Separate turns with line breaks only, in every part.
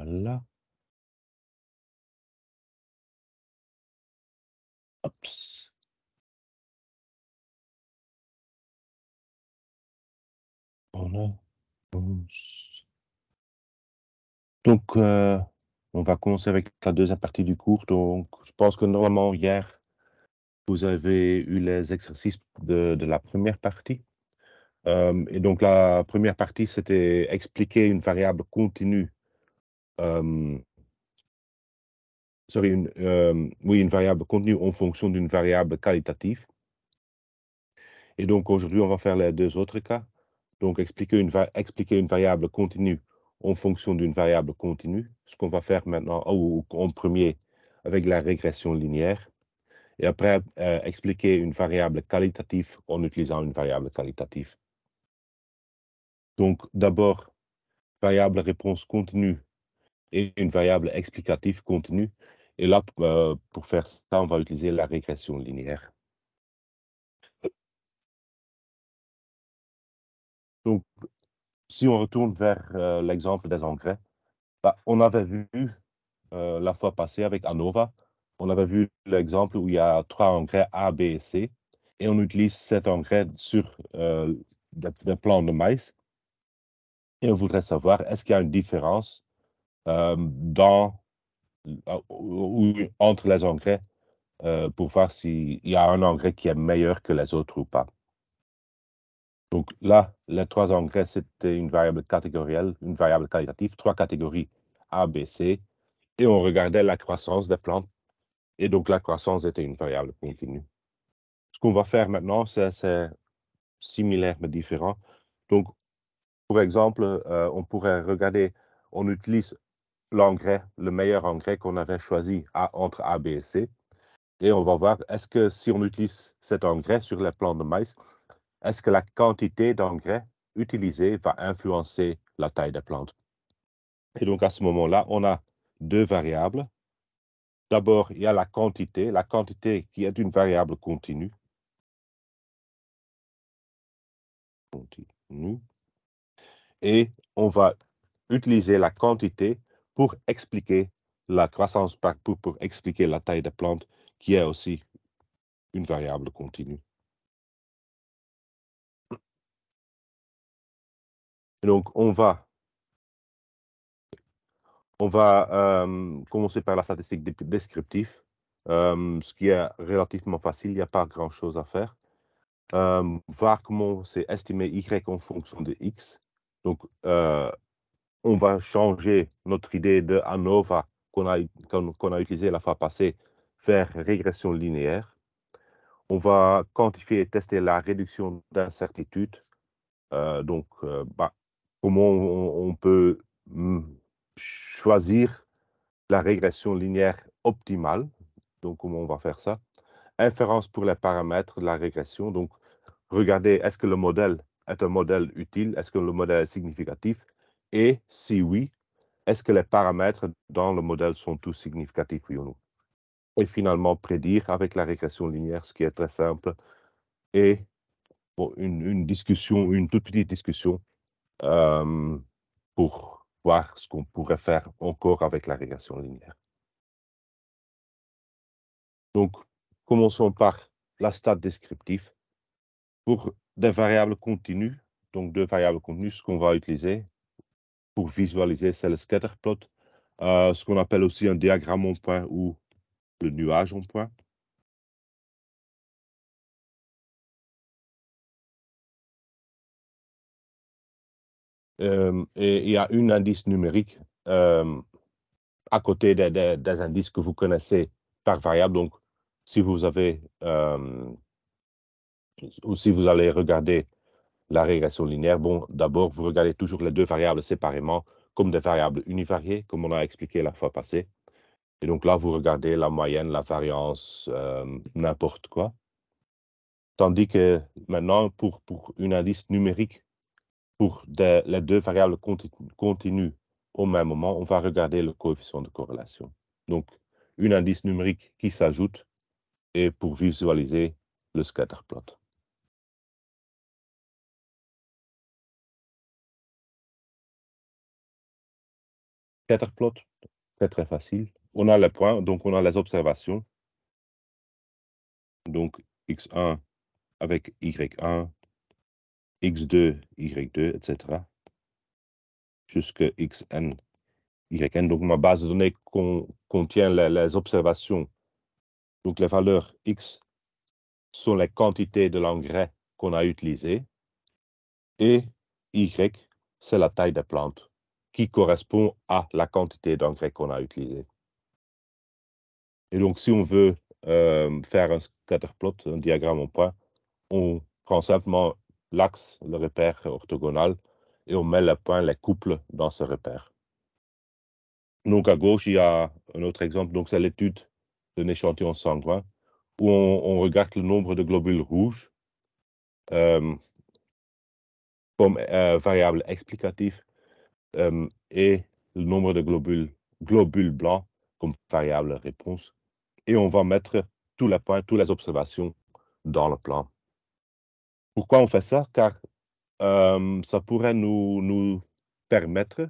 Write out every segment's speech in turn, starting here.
Voilà. Oups. Voilà. Donc, on va commencer avec la deuxième partie du cours. Donc, je pense que normalement, hier, vous avez eu les exercices de la première partie. Et donc, la première partie, c'était expliquer une variable continue. Oui, une variable contenue en fonction d'une variable qualitative. Et donc, aujourd'hui, on va faire les deux autres cas. Donc, expliquer une variable continue en fonction d'une variable continue, ce qu'on va faire maintenant en premier avec la régression linéaire. Et après, expliquer une variable qualitative en utilisant une variable qualitative. Donc, d'abord, variable réponse continue et une variable explicative continue. Et là, pour faire ça, on va utiliser la régression linéaire. Donc, si on retourne vers l'exemple des engrais, on avait vu la fois passée avec ANOVA, on avait vu l'exemple où il y a 3 engrais A, B et C, et on utilise cet engrais sur des plants de maïs. Et on voudrait savoir, est-ce qu'il y a une différence entre les engrais pour voir s'il y a un engrais qui est meilleur que les autres ou pas. Donc là, les 3 engrais, c'était une variable catégorielle, une variable qualitative, 3 catégories A, B, C, et on regardait la croissance des plantes, et donc la croissance était une variable continue. Ce qu'on va faire maintenant, c'est similaire mais différent. Donc, pour exemple, on pourrait regarder, on utilise l'engrais, le meilleur engrais qu'on avait choisi entre A, B et C, et on va voir, est-ce que si on utilise cet engrais sur les plants de maïs, est-ce que la quantité d'engrais utilisée va influencer la taille des plantes? Et donc, à ce moment-là, on a 2 variables. D'abord, il y a la quantité qui est une variable continue. Et on va utiliser la quantité pour expliquer la croissance, pour expliquer la taille des plantes, qui est aussi une variable continue. Et donc, on va commencer par la statistique descriptive, ce qui est relativement facile, il n'y a pas grand-chose à faire. Voir comment c'est estimé Y en fonction de X. Donc, on va changer notre idée de ANOVA qu'on a utilisé la fois passée vers régression linéaire. On va quantifier et tester la réduction d'incertitude. Donc, comment on peut choisir la régression linéaire optimale. Donc, comment on va faire ça? Inférence pour les paramètres de la régression. Donc, regardez, est-ce que le modèle est un modèle utile? Est-ce que le modèle est significatif? Et si oui, est-ce que les paramètres dans le modèle sont tous significatifs, oui ou non? Et finalement, prédire avec la régression linéaire, ce qui est très simple. Et bon, une discussion, une toute petite discussion pour voir ce qu'on pourrait faire encore avec la régression linéaire. Donc, commençons par la stat descriptive. Pour des variables continues, donc 2 variables continues, ce qu'on va utiliser pour visualiser, c'est le scatterplot, ce qu'on appelle aussi un diagramme en point ou le nuage en point. Et il y a un indice numérique à côté des indices que vous connaissez par variable. Donc, si vous avez, ou si vous allez regarder la régression linéaire, bon, d'abord, vous regardez toujours les 2 variables séparément comme des variables univariées, comme on a expliqué la fois passée. Et donc là, vous regardez la moyenne, la variance, n'importe quoi. Tandis que maintenant, pour un indice numérique, pour les 2 variables continues au même moment, on va regarder le coefficient de corrélation. Donc, un indice numérique qui s'ajoute et pour visualiser le scatterplot. Scatterplot, très facile. On a les points, donc on a les observations. Donc x1 avec y1, x2, y2, etc. Jusqu'à xn, yn. Donc ma base de données contient les observations. Donc les valeurs x sont les quantités de l'engrais qu'on a utilisé. Et y, c'est la taille des plantes qui correspond à la quantité d'engrais qu'on a utilisé. Et donc, si on veut faire un scatterplot, un diagramme en point, on prend simplement l'axe, le repère orthogonal, et on met les points, les couples dans ce repère. Donc, à gauche, il y a un autre exemple. Donc, c'est l'étude d'un échantillon sanguin où on regarde le nombre de globules rouges comme variable explicative et le nombre de globules blancs comme variable réponse. Et on va mettre tous les points, toutes les observations dans le plan. Pourquoi on fait ça? Car ça pourrait nous permettre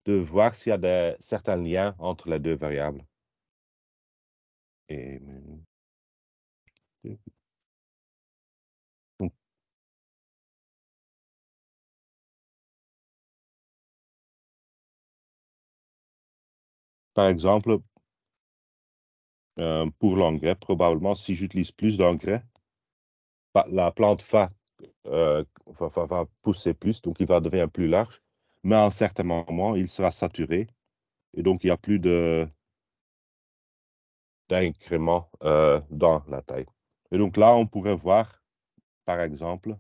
de voir s'il y a certains liens entre les deux variables. Et, donc, par exemple, pour l'engrais, probablement, si j'utilise plus d'engrais, la plante va pousser plus, donc il va devenir plus large, mais à un certain moment, il sera saturé, et donc il n'y a plus d'incrément dans la taille. Et donc là, on pourrait voir, par exemple,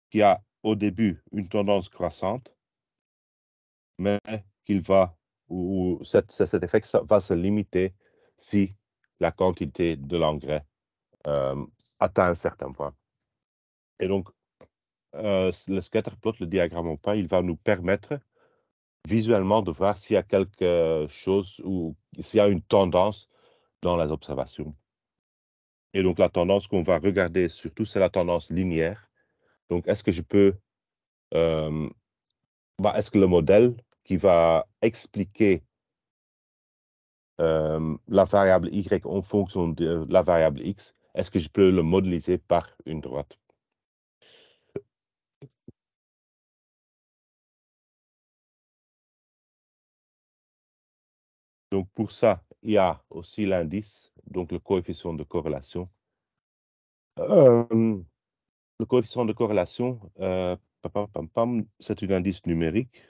qu'il y a au début une tendance croissante, mais qu'il va, ou cet effet va se limiter si la quantité de l'engrais atteint un certain point. Et donc, le scatterplot, le diagramme en point, il va nous permettre visuellement de voir s'il y a quelque chose ou s'il y a une tendance dans les observations. Et donc, la tendance qu'on va regarder surtout, c'est la tendance linéaire. Donc, est-ce que je peux, est-ce que le modèle qui va expliquer la variable y en fonction de la variable x, est-ce que je peux le modéliser par une droite? Donc, pour ça, il y a aussi l'indice, donc le coefficient de corrélation. Le coefficient de corrélation, c'est un indice numérique.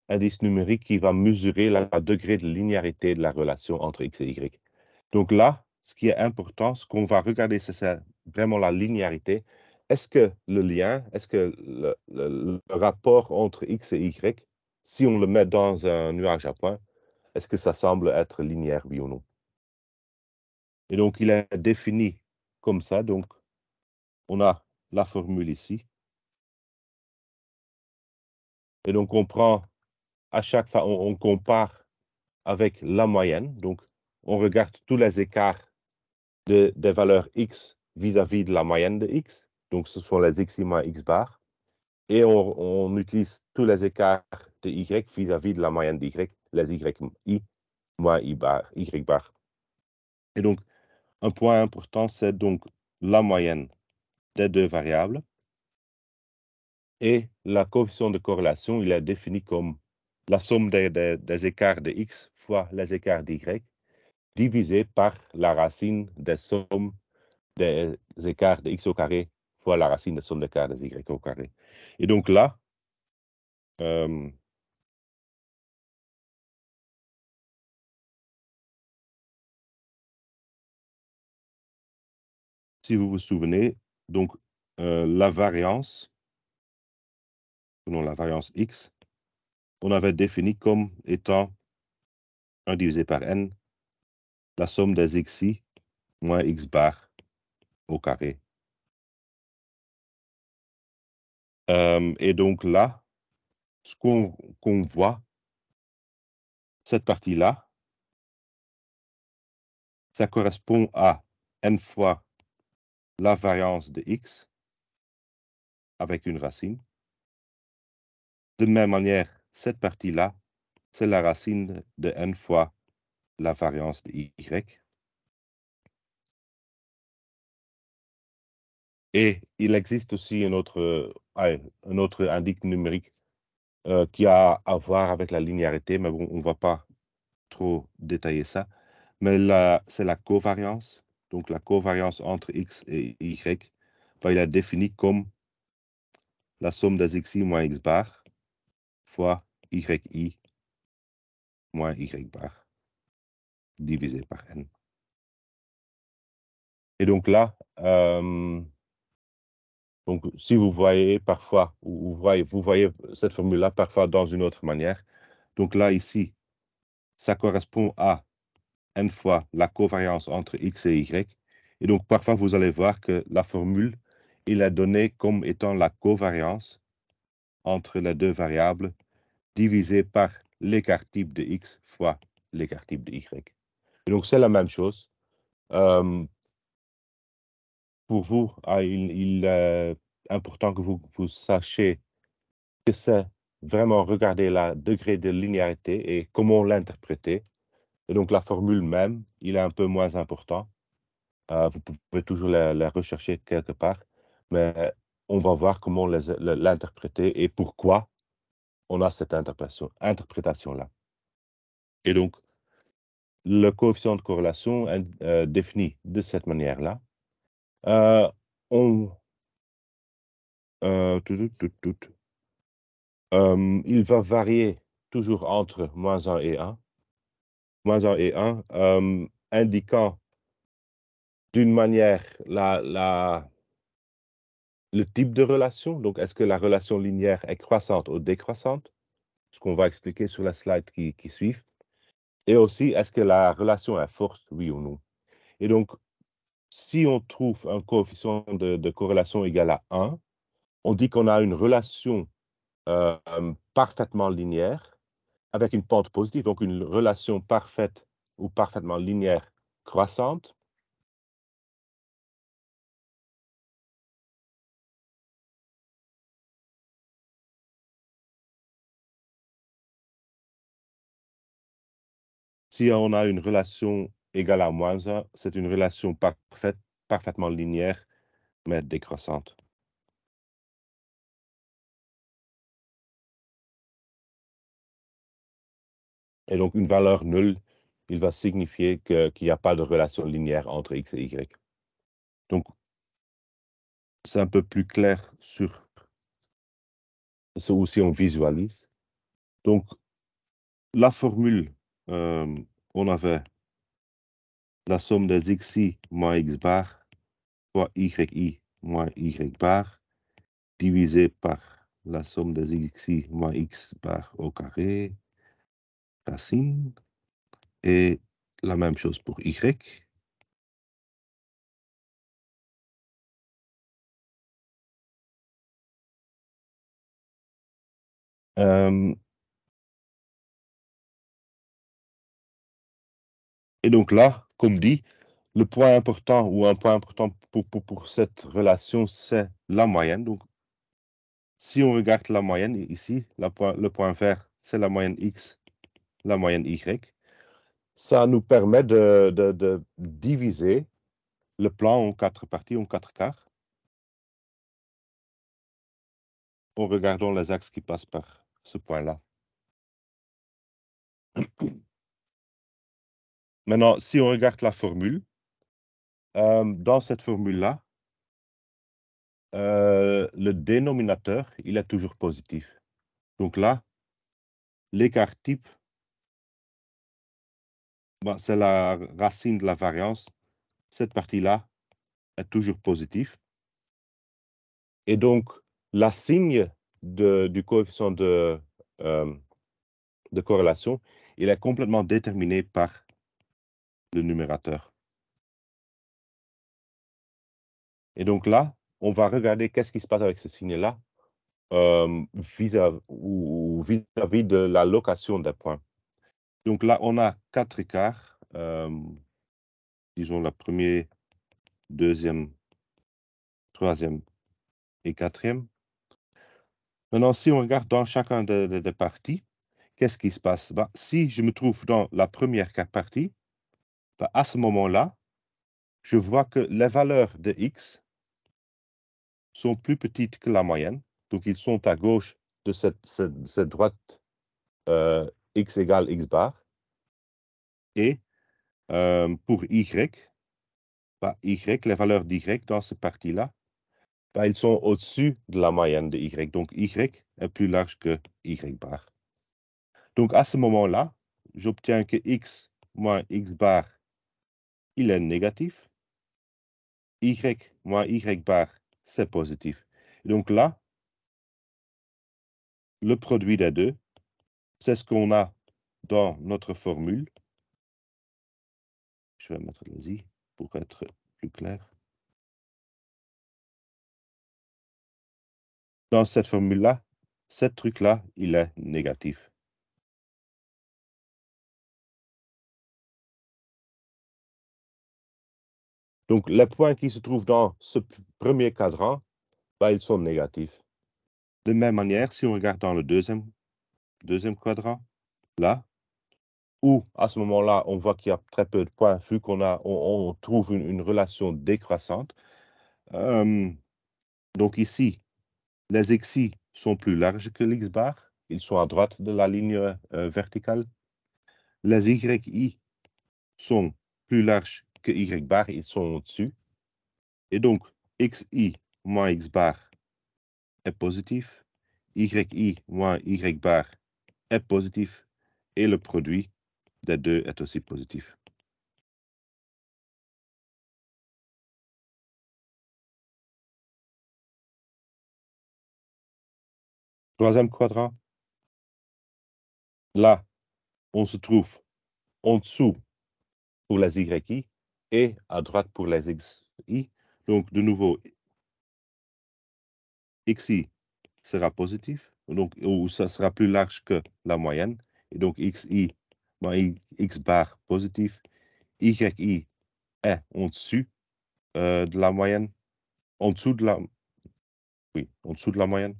Indice numérique qui va mesurer le degré de linéarité de la relation entre x et y. Donc là, ce qui est important, ce qu'on va regarder, c'est vraiment la linéarité. Est-ce que le lien, est-ce que le rapport entre x et y, si on le met dans un nuage à points, est-ce que ça semble être linéaire, oui ou non? Et donc, il est défini comme ça. Donc, on a la formule ici. Et donc, on prend à chaque fois, on compare avec la moyenne. Donc, on regarde tous les écarts des valeurs x vis-à-vis de la moyenne de x. Donc, ce sont les xi moins x bar. Et on utilise tous les écarts de y vis-à-vis de la moyenne d'y, les yi moins y bar. Et donc, un point important, c'est donc la moyenne des deux variables. Et la coefficient de corrélation, il est défini comme la somme des écarts de x fois les écarts d'y divisé par la racine des sommes des écarts de x au carré fois la racine des sommes des écarts des y au carré. Et donc là, si vous vous souvenez, donc la variance, non, la variance x, on avait défini comme étant 1 divisé par n, la somme des xi moins x bar au carré. Et donc là, ce qu'on voit, cette partie-là, ça correspond à n fois la variance de x avec une racine. De même manière, cette partie-là, c'est la racine de n fois la variance de y. Et il existe aussi un autre indice numérique qui a à voir avec la linéarité, mais bon, on ne va pas trop détailler ça. Mais là, c'est la covariance. Donc, la covariance entre x et y, il est défini comme la somme des xi moins x bar fois yi moins y bar divisé par n. Et donc là, donc, si vous voyez parfois, vous voyez cette formule-là parfois dans une autre manière. Donc là, ici, ça correspond à n fois la covariance entre x et y. Et donc, parfois, vous allez voir que la formule, il est donnée comme étant la covariance entre les deux variables divisé par l'écart type de x fois l'écart type de y. Et donc, c'est la même chose. Pour vous, il est important que vous sachiez que c'est vraiment regarder le degré de linéarité et comment l'interpréter. Et donc, la formule même, il est un peu moins important. Vous pouvez toujours la rechercher quelque part, mais on va voir comment l'interpréter et pourquoi on a cette interprétation-là. Et donc, le coefficient de corrélation est défini de cette manière-là. Il va varier toujours entre moins 1 et 1. Moins 1 et 1, indiquant d'une manière le type de relation. Donc, est-ce que la relation linéaire est croissante ou décroissante? Ce qu'on va expliquer sur la slide qui suit. Et aussi, est-ce que la relation est forte, oui ou non? Et donc, si on trouve un coefficient de corrélation égal à 1, on dit qu'on a une relation parfaitement linéaire avec une pente positive, donc une relation parfaite ou parfaitement linéaire croissante. Si on a une relation égale à moins 1, c'est une relation parfaite, parfaitement linéaire, mais décroissante. Et donc, une valeur nulle, il va signifier qu'il n'y a pas de relation linéaire entre x et y. Donc, c'est un peu plus clair sur ce aussi on visualise. Donc, la formule, on avait la somme des xi moins x bar fois yi moins y bar divisé par la somme des xi moins x bar au carré, racine, et la même chose pour y. Et donc là, comme dit, le point important ou un point important pour cette relation, c'est la moyenne. Donc, si on regarde la moyenne ici, le point vert, c'est la moyenne x, la moyenne y. Ça nous permet de diviser le plan en 4 parties, en 4 quarts, en regardant les axes qui passent par ce point-là. Maintenant, si on regarde la formule, dans cette formule-là, le dénominateur, il est toujours positif. Donc là, l'écart type, c'est la racine de la variance. Cette partie-là est toujours positive. Et donc, la signe du coefficient de corrélation, il est complètement déterminé par le numérateur. Et donc là, on va regarder qu'est-ce qui se passe avec ce signe-là vis-à-vis de la location des points. Donc là, on a 4 écarts. Disons la première, deuxième, troisième et quatrième. Maintenant, si on regarde dans chacun des parties, qu'est-ce qui se passe? Ben, si je me trouve dans la première partie, ben, à ce moment-là, je vois que les valeurs de x sont plus petites que la moyenne. Donc, ils sont à gauche de cette droite x égale x bar. Et pour y, ben, les valeurs d'y dans cette partie-là, ben, ils sont au-dessus de la moyenne de y. Donc, y est plus large que y bar. Donc, à ce moment-là, j'obtiens que x moins x bar, il est négatif. Y moins y bar, c'est positif. Et donc là, le produit des deux, c'est ce qu'on a dans notre formule. Je vais mettre les i pour être plus clair. Dans cette formule-là, ce truc-là, il est négatif. Donc, les points qui se trouvent dans ce premier cadran, bah, ils sont négatifs. De même manière, si on regarde dans le deuxième quadrant, là, où à ce moment-là, on voit qu'il y a très peu de points, vu on trouve une relation décroissante. Donc ici, les xi sont plus larges que l'x bar. Ils sont à droite de la ligne verticale. Les yi sont plus larges que y bar. Ils sont au-dessus. Et donc, xi moins x bar est positif. Yi moins y bar est positif. Et le produit des deux est aussi positif. Troisième quadrant. Là, on se trouve en dessous pour les yi et à droite pour les xi. Donc, de nouveau, xi sera positif, donc, ou ça sera plus large que la moyenne. Et donc, xi moins x bar positif, yi est en dessus de la moyenne, en dessous de la, oui, en dessous de la moyenne.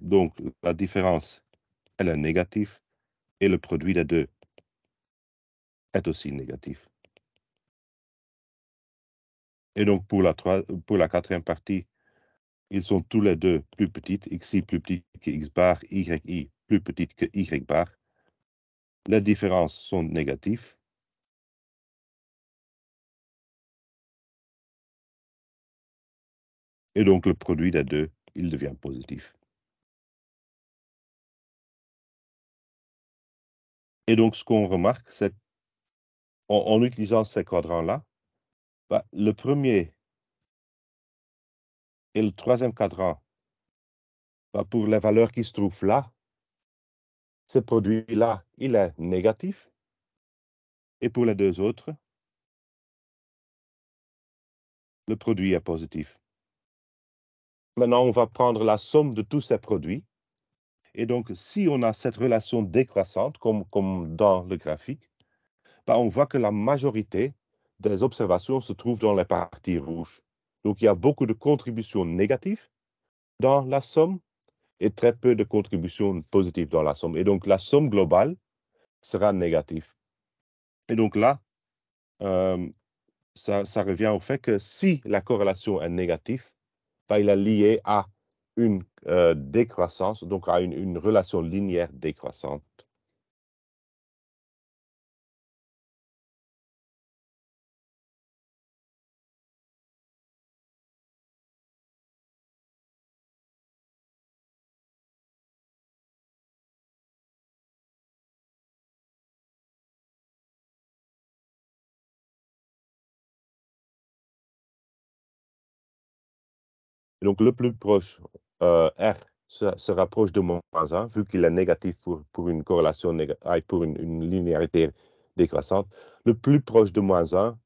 Donc, la différence, elle est négative et le produit des deux est aussi négatif. Et donc, pour la quatrième partie, ils sont tous les deux plus petites, xi plus petit que x bar, yi plus petite que y bar. Les différences sont négatives. Et donc, le produit des deux, il devient positif. Et donc, ce qu'on remarque, c'est en utilisant ces quadrants-là, bah, le premier et le troisième quadrant, bah, pour les valeurs qui se trouvent là, ce produit-là, il est négatif. Et pour les deux autres, le produit est positif. Maintenant, on va prendre la somme de tous ces produits. Et donc, si on a cette relation décroissante, comme dans le graphique, bah, on voit que la majorité des observations se trouvent dans les parties rouges. Donc, il y a beaucoup de contributions négatives dans la somme et très peu de contributions positives dans la somme. Et donc, la somme globale sera négative. Et donc là, ça revient au fait que si la corrélation est négative, bah, il est lié à une décroissance, donc à une relation linéaire décroissante. Donc, le plus proche, R se rapproche de moins 1, vu qu'il est négatif pour une corrélation, pour une linéarité décroissante. Le plus proche de moins 1,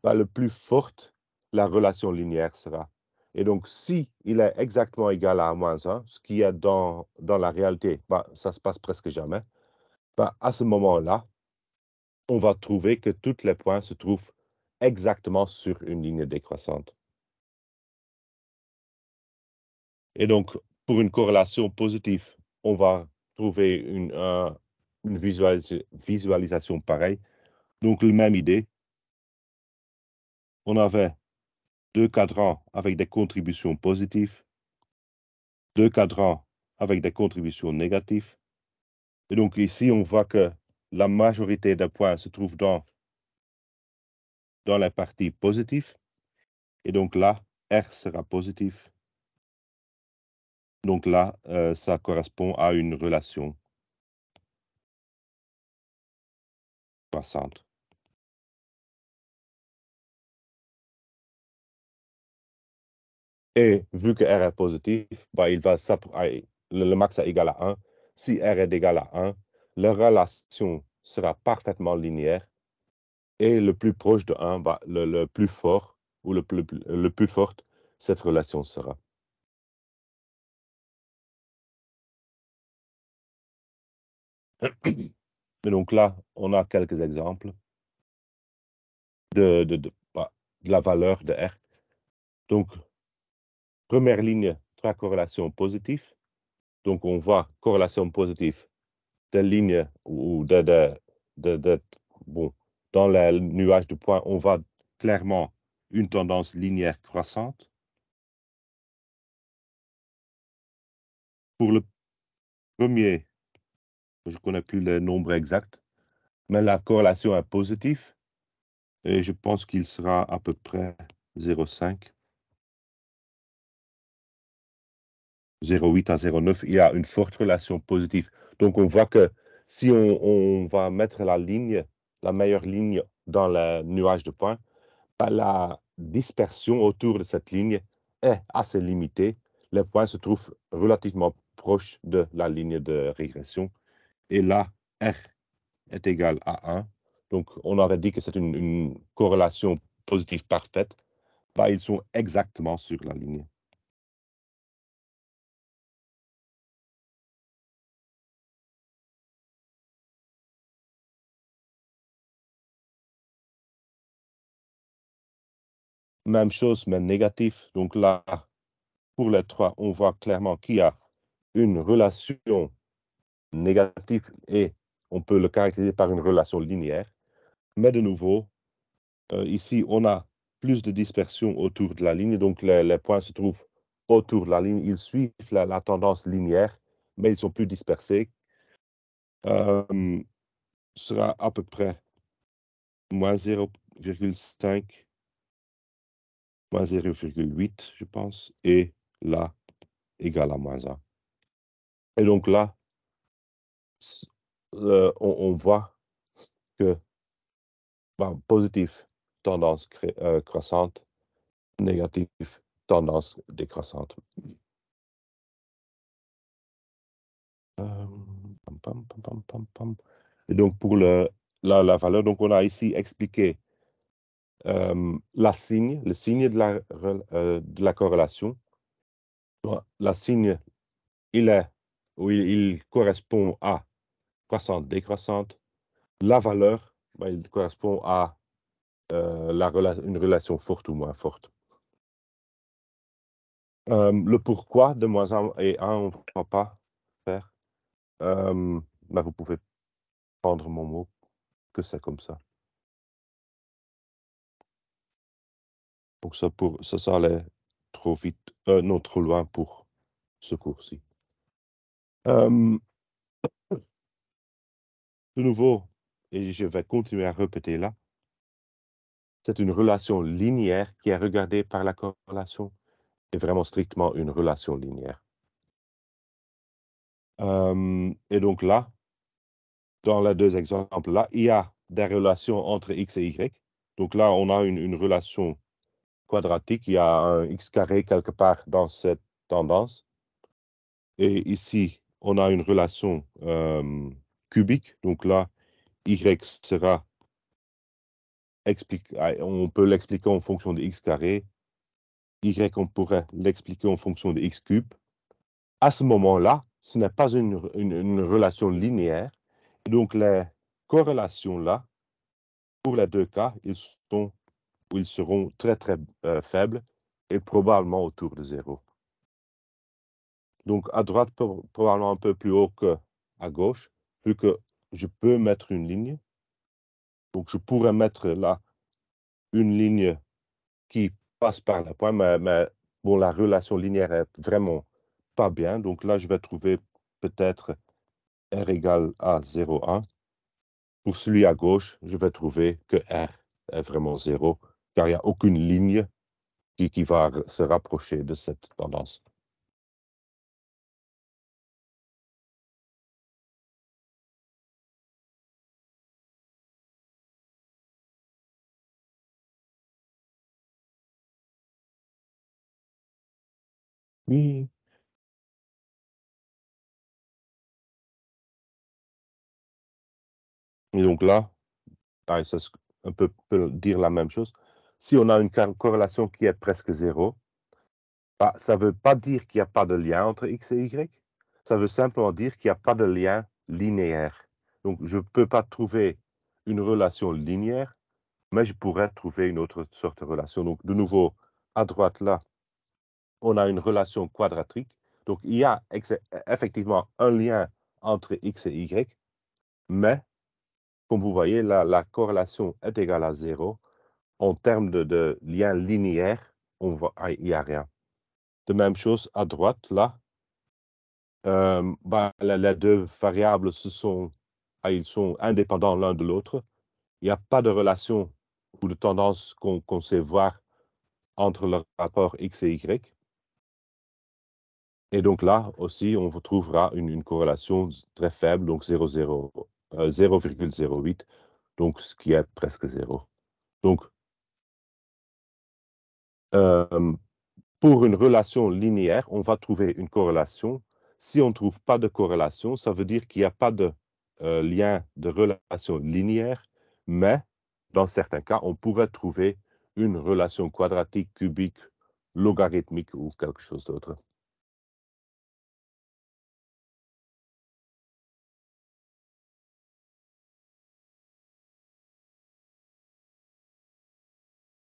bah, le plus forte la relation linéaire sera. Et donc, si il est exactement égal à moins 1, ce qui est dans la réalité, bah, ça se passe presque jamais, bah, à ce moment-là, on va trouver que tous les points se trouvent exactement sur une ligne décroissante. Et donc, pour une corrélation positive, on va trouver une visualisation pareille. Donc, la même idée. On avait 2 cadrans avec des contributions positives, 2 cadrans avec des contributions négatives. Et donc, ici, on voit que la majorité des points se trouvent dans la partie positive. Et donc là, R sera positif. Donc là, ça correspond à une relation croissante. Et vu que R est positif, bah, le max est égal à 1. Si R est égal à 1, la relation sera parfaitement linéaire. Et le plus proche de 1, bah, le plus fort, ou le plus forte, cette relation sera. Et donc là, on a quelques exemples de la valeur de R. Donc, première ligne, 3 corrélations positives. Donc, on voit corrélation positive des lignes ou bon, dans le nuage de points, on voit clairement une tendance linéaire croissante. Pour le premier, je ne connais plus le nombre exact, mais la corrélation est positive et je pense qu'il sera à peu près 0,5. 0,8 à 0,9, il y a une forte relation positive. Donc, on voit que si on va mettre la meilleure ligne dans le nuage de points, bah, la dispersion autour de cette ligne est assez limitée. Les points se trouvent relativement proches de la ligne de régression. Et là, R est égal à 1. Donc, on avait dit que c'est une corrélation positive parfaite. Bah, ils sont exactement sur la ligne. Même chose, mais négatif. Donc là, pour les 3, on voit clairement qu'il y a une relation négative et on peut le caractériser par une relation linéaire. Mais de nouveau, ici, on a plus de dispersion autour de la ligne. Donc, les points se trouvent autour de la ligne. Ils suivent la tendance linéaire, mais ils sont plus dispersés. Sera à peu près moins 0,5, moins 0,8, je pense. Et là, égal à moins 1. Et donc là, on voit que positif, tendance croissante, négatif, tendance décroissante. Et donc, pour la valeur, donc on a ici expliqué le signe de la corrélation. La signe, il correspond à croissante, décroissante. La valeur, il correspond à une relation forte ou moins forte. Le pourquoi de moins 1 et 1, on ne va pas faire. Mais vous pouvez prendre mon mot que c'est comme ça. Donc ça allait trop vite, non, trop loin pour ce cours-ci. De nouveau, et je vais continuer à répéter là, c'est une relation linéaire qui est regardée par la corrélation et vraiment strictement une relation linéaire. Et donc là, dans les deux exemples-là, il y a des relations entre x et y. Donc là, on a une relation quadratique. Il y a un x carré quelque part dans cette tendance. Et ici, on a une relation cubique. Donc là, y sera on peut l'expliquer en fonction de x carré. Y, on pourrait l'expliquer en fonction de x cube. À ce moment-là, ce n'est pas une relation linéaire. Donc, les corrélations là, pour les deux cas, ils seront très, très faibles et probablement autour de 0. Donc, à droite, probablement un peu plus haut qu'à gauche, vu que je peux mettre une ligne. Donc, je pourrais mettre là une ligne qui passe par le point, mais bon, la relation linéaire est vraiment pas bien. Donc là, je vais trouver peut-être R égale à 0,1. Pour celui à gauche, je vais trouver que R est vraiment 0, car il n'y a aucune ligne qui va se rapprocher de cette tendance. Oui. Et donc là, ça un peu peut dire la même chose. Si on a une corrélation qui est presque 0, ça ne veut pas dire qu'il n'y a pas de lien entre X et Y. Ça veut simplement dire qu'il n'y a pas de lien linéaire. Donc, je ne peux pas trouver une relation linéaire, mais je pourrais trouver une autre sorte de relation. Donc, de nouveau, à droite, là, on a une relation quadratique. Donc, il y a effectivement un lien entre X et Y, mais, comme vous voyez, la corrélation est égale à 0. En termes de lien linéaire, il n'y a rien. De même chose à droite, là, les deux variables ils sont indépendants l'un de l'autre. Il n'y a pas de relation ou de tendance qu'on sait voir entre le rapport X et Y. Et donc là aussi, on retrouvera une corrélation très faible, donc 0,08, donc ce qui est presque 0. Donc, pour une relation linéaire, on va trouver une corrélation. Si on ne trouve pas de corrélation, ça veut dire qu'il n'y a pas de lien de relation linéaire, mais dans certains cas, on pourrait trouver une relation quadratique, cubique, logarithmique ou quelque chose d'autre.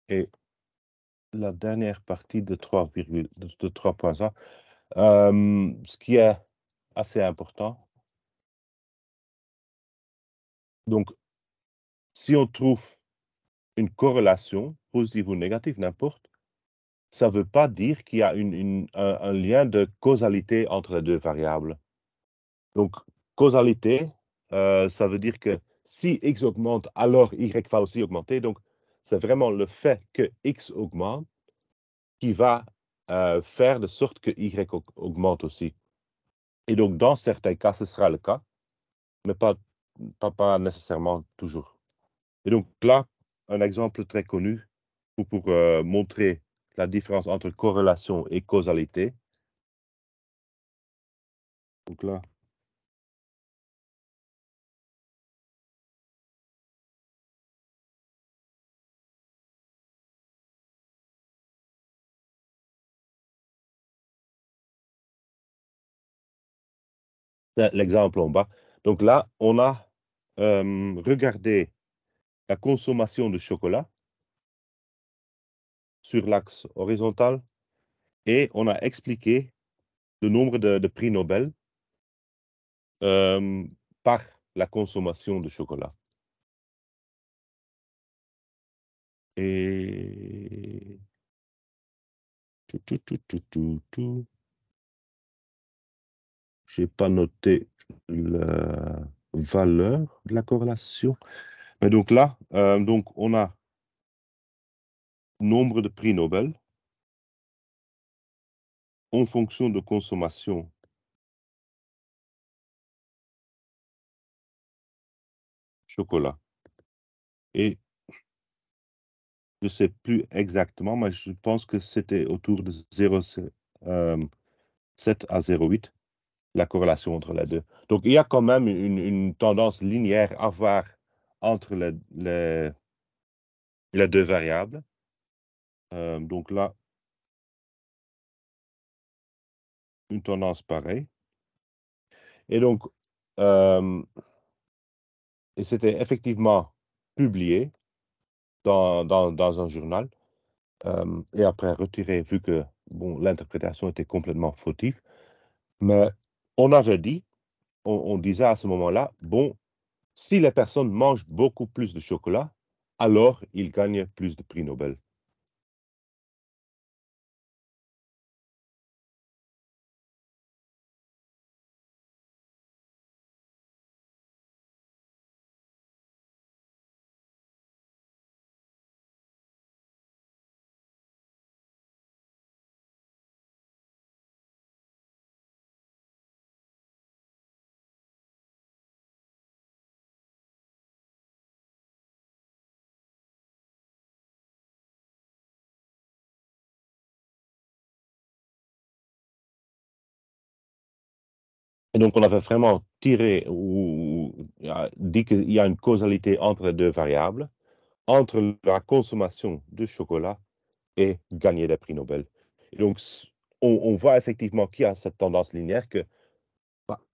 Et la dernière partie de 3.1, ce qui est assez important. Donc, si on trouve une corrélation, positive ou négative, n'importe, ça ne veut pas dire qu'il y a un lien de causalité entre les deux variables. Donc, causalité, ça veut dire que si X augmente, alors Y va aussi augmenter. Donc, c'est vraiment le fait que X augmente qui va faire de sorte que Y augmente aussi. Et donc, dans certains cas, ce sera le cas, mais pas nécessairement toujours. Et donc là, un exemple très connu pour montrer la différence entre corrélation et causalité. Donc là, c'est l'exemple en bas. Donc là, on a regardé la consommation de chocolat sur l'axe horizontal et on a expliqué le nombre de prix Nobel par la consommation de chocolat. Et j'ai pas noté la valeur de la corrélation. Mais donc là, donc on a nombre de prix Nobel en fonction de consommation chocolat. Et je ne sais plus exactement, mais je pense que c'était autour de 0,7 à 0,8, la corrélation entre les deux. Donc, il y a quand même une tendance linéaire à voir entre les deux variables. Donc là, une tendance pareille. Et donc, et c'était effectivement publié dans un journal. Et après retiré, vu que bon, l'interprétation était complètement fautive. Mais on avait dit, on disait à ce moment-là, bon, si les personnes mangent beaucoup plus de chocolat, alors ils gagnent plus de prix Nobel. Et donc, on avait vraiment tiré ou dit qu'il y a une causalité entre les deux variables, entre la consommation de chocolat et gagner des prix Nobel. Et donc, on voit effectivement qu'il y a cette tendance linéaire que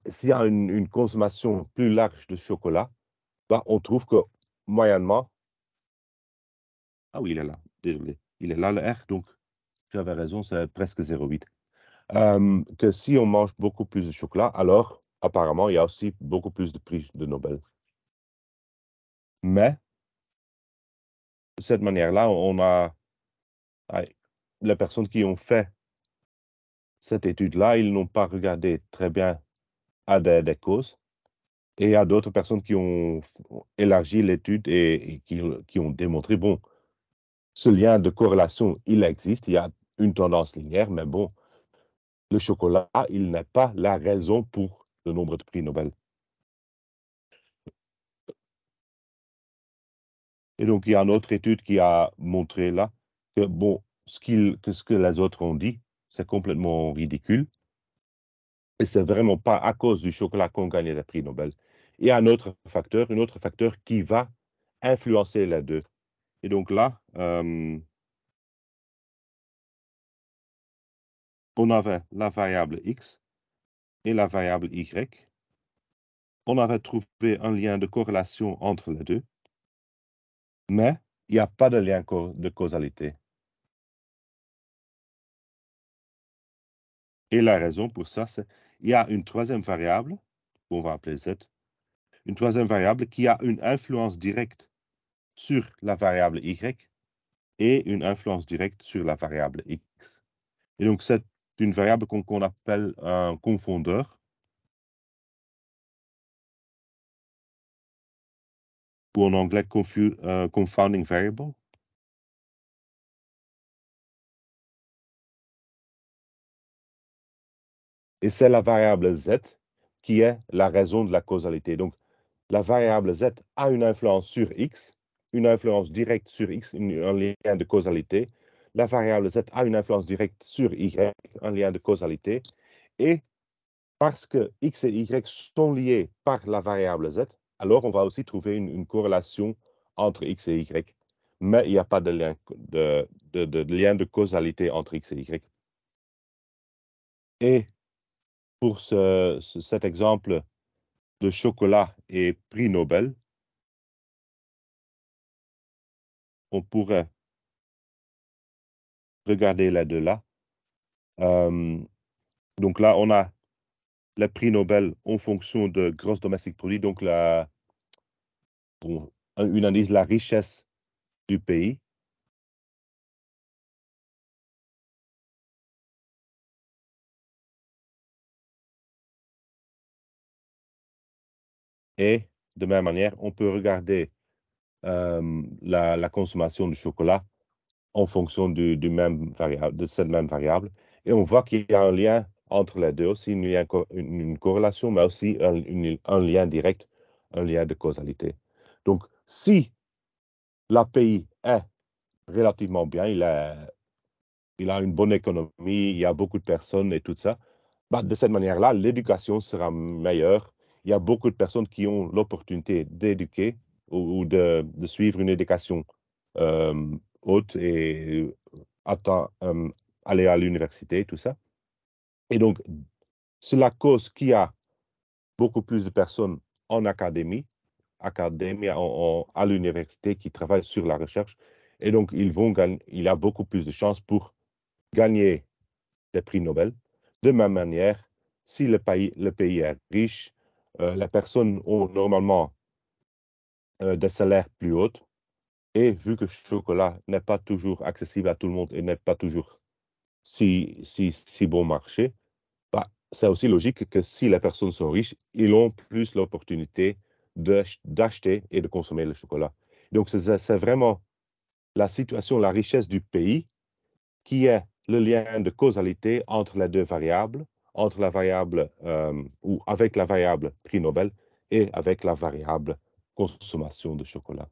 s'il y a une consommation plus large de chocolat, on trouve que moyennement, ah oui, il est là, désolé, il est là le R, donc j'avais raison, c'est presque 0,8. Que si on mange beaucoup plus de chocolat, alors apparemment, il y a aussi beaucoup plus de prix de Nobel. Mais de cette manière-là, on a les personnes qui ont fait cette étude-là, ils n'ont pas regardé très bien à des causes. Et il y a d'autres personnes qui ont élargi l'étude et qui ont démontré, bon, ce lien de corrélation, il existe, il y a une tendance linéaire, mais bon, le chocolat, il n'est pas la raison pour le nombre de prix Nobel. Et donc, il y a une autre étude qui a montré là que, bon, ce que les autres ont dit, c'est complètement ridicule. Et c'est vraiment pas à cause du chocolat qu'on gagne les prix Nobel. Il y a un autre facteur qui va influencer les deux. Et donc là, on avait la variable X et la variable Y. On avait trouvé un lien de corrélation entre les deux, mais il n'y a pas de lien de causalité. Et la raison pour ça, c'est qu'il y a une troisième variable, qu'on va appeler Z, une troisième variable qui a une influence directe sur la variable Y et une influence directe sur la variable X. Et donc, c'est une variable qu'on appelle un confondeur, ou en anglais confounding variable. Et c'est la variable Z qui est la raison de la causalité. Donc, la variable Z a une influence sur X, une influence directe sur X, un lien de causalité. La variable Z a une influence directe sur Y, un lien de causalité. Et parce que X et Y sont liés par la variable Z, alors on va aussi trouver une corrélation entre X et Y. Mais il n'y a pas de lien lien de causalité entre X et Y. Et pour cet exemple de chocolat et prix Nobel, on pourrait regarder les deux là. Donc là, on a les prix Nobel en fonction de gross domestic produit, donc une analyse de la richesse du pays. Et de même manière, on peut regarder la consommation de chocolat en fonction de cette même variable. Et on voit qu'il y a un lien entre les deux aussi, une corrélation, mais aussi un lien direct, un lien de causalité. Donc, si l'API est relativement bien, il a une bonne économie, il y a beaucoup de personnes et tout ça, de cette manière-là, l'éducation sera meilleure. Il y a beaucoup de personnes qui ont l'opportunité d'éduquer ou de suivre une éducation haute et aller à l'université, tout ça. Et donc, cela cause qu'il y a beaucoup plus de personnes en académie à l'université qui travaillent sur la recherche. Et donc, il y a beaucoup plus de chances pour gagner des prix Nobel. De même manière, si le pays est riche, les personnes ont normalement des salaires plus hauts. Et vu que le chocolat n'est pas toujours accessible à tout le monde et n'est pas toujours si bon marché, bah, c'est aussi logique que si les personnes sont riches, ils ont plus l'opportunité d'acheter et de consommer le chocolat. Donc, c'est vraiment la situation, la richesse du pays qui est le lien de causalité entre les deux variables, entre la variable ou avec la variable prix Nobel et avec la variable consommation de chocolat.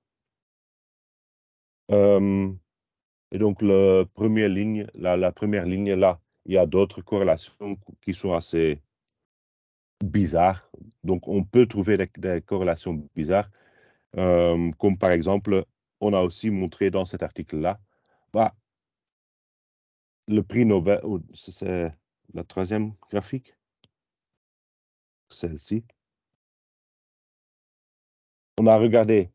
Et donc, la première ligne là, il y a d'autres corrélations qui sont assez bizarres. Donc, on peut trouver des corrélations bizarres, comme par exemple, on a aussi montré dans cet article-là, bah, le prix Nobel, c'est la troisième graphique, celle-ci. On a regardé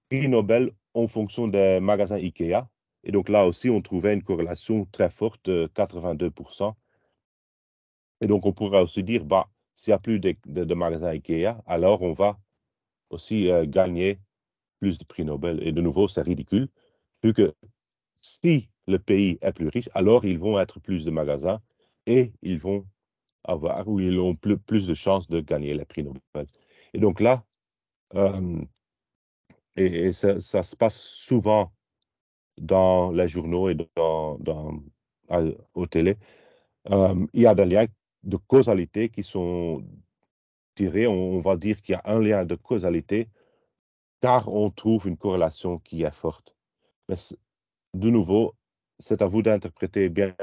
prix Nobel en fonction des magasins IKEA. Et donc là aussi, on trouvait une corrélation très forte de 82%. Et donc, on pourrait aussi dire, bah, s'il n'y a plus de magasins IKEA, alors on va aussi gagner plus de prix Nobel. Et de nouveau, c'est ridicule, vu que si le pays est plus riche, alors ils vont être plus de magasins et ils vont avoir, ou ils ont plus de chances de gagner les prix Nobel. Et donc là, et ça se passe souvent dans les journaux et aux télé, il y a des liens de causalité qui sont tirés. On va dire qu'il y a un lien de causalité car on trouve une corrélation qui est forte. Mais de nouveau, c'est à vous d'interpréter bien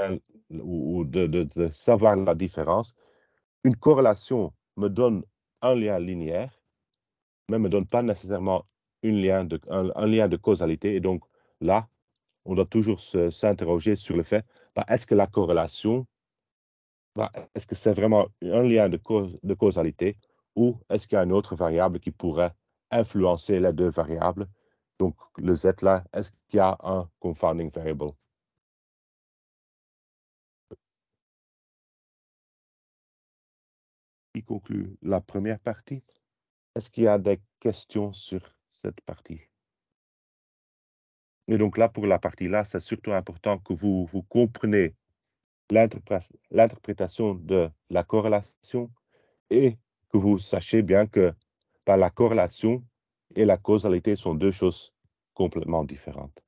ou de savoir la différence. Une corrélation me donne un lien linéaire, mais ne me donne pas nécessairement un lien de causalité. Et donc là, on doit toujours s'interroger sur le fait, bah, est-ce que la corrélation, bah, est-ce que c'est vraiment un lien de causalité ou est-ce qu'il y a une autre variable qui pourrait influencer les deux variables? Donc, le Z là, est-ce qu'il y a un confounding variable? Qui conclut la première partie? Est-ce qu'il y a des questions sur cette partie? Et donc là, pour la partie là, c'est surtout important que vous compreniez l'interprétation de la corrélation et que vous sachiez bien que bah, la corrélation et la causalité sont deux choses complètement différentes.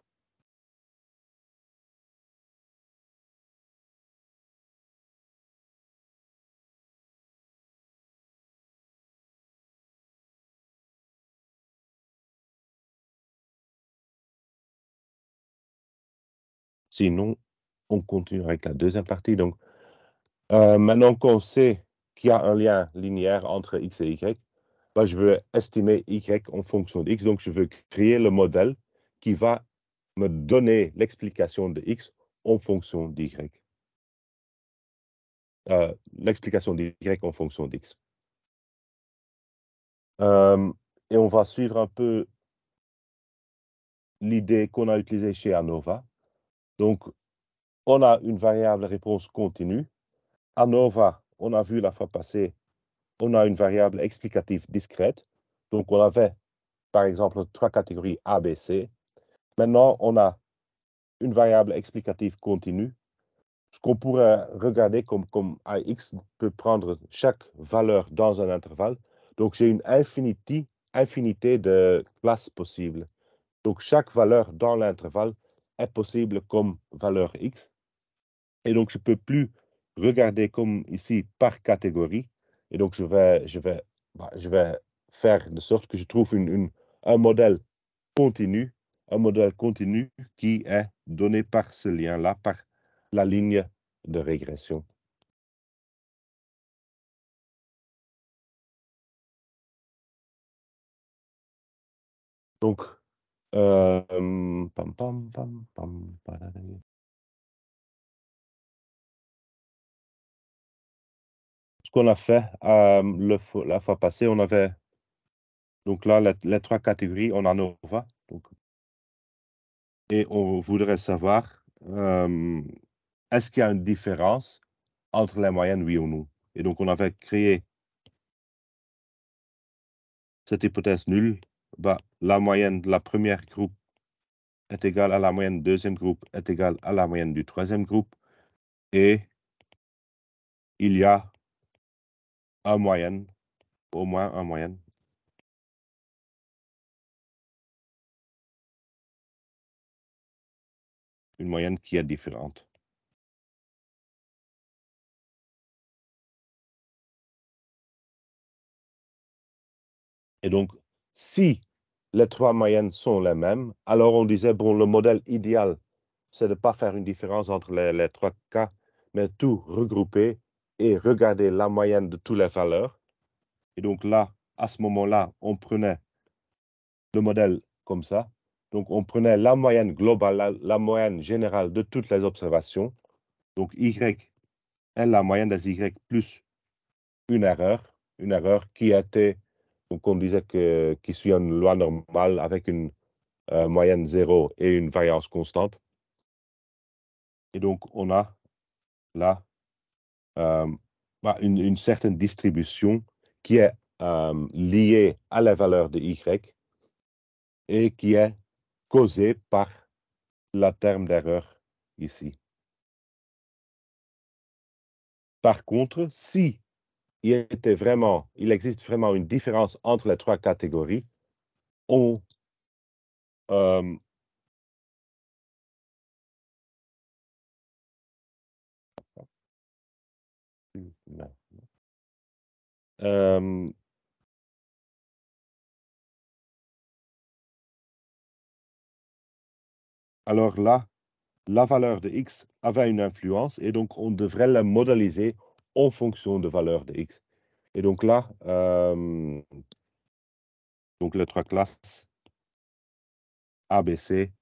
Sinon, on continue avec la deuxième partie. Donc, maintenant qu'on sait qu'il y a un lien linéaire entre X et Y, bah, je veux estimer Y en fonction de X. Donc, je veux créer le modèle qui va me donner l'explication de X en fonction d'Y. L'explication d'Y en fonction d'X. Et on va suivre un peu l'idée qu'on a utilisée chez ANOVA. Donc, on a une variable réponse continue. ANOVA, on a vu la fois passée, on a une variable explicative discrète. Donc, on avait, par exemple, 3 catégories A, B, C. Maintenant, on a une variable explicative continue. Ce qu'on pourrait regarder comme AX peut prendre chaque valeur dans un intervalle. Donc, j'ai une infinité de classes possibles. Donc, chaque valeur dans l'intervalle est possible comme valeur X. Et donc, je ne peux plus regarder comme ici par catégorie. Et donc, je vais faire de sorte que je trouve un modèle continu, qui est donné par ce lien-là, par la ligne de régression. Donc, ce qu'on a fait la fois passée, on avait donc là les 3 catégories en ANOVA. Donc, et on voudrait savoir, est-ce qu'il y a une différence entre les moyennes, oui ou non? Et donc, on avait créé cette hypothèse nulle. Bah, la moyenne de la première groupe est égale à la moyenne du deuxième groupe, est égale à la moyenne du troisième groupe. Et il y a un moyenne, au moins un moyenne. Une moyenne qui est différente. Et donc, si les trois moyennes sont les mêmes, alors on disait, bon, le modèle idéal, c'est de ne pas faire une différence entre les trois cas, mais tout regrouper et regarder la moyenne de toutes les valeurs. Et donc là, à ce moment-là, on prenait le modèle comme ça. Donc, on prenait la moyenne globale, la moyenne générale de toutes les observations. Donc, Y est la moyenne des Y plus une erreur qui était, donc on disait qui suit une loi normale avec une moyenne 0 et une variance constante. Et donc, on a là une certaine distribution qui est liée à la valeur de Y et qui est causée par la terme d'erreur ici. Par contre, si il existe vraiment une différence entre les trois catégories, on alors là, la valeur de X avait une influence et donc on devrait la modéliser en fonction de valeur de X. Et donc là, donc les trois classes ABC,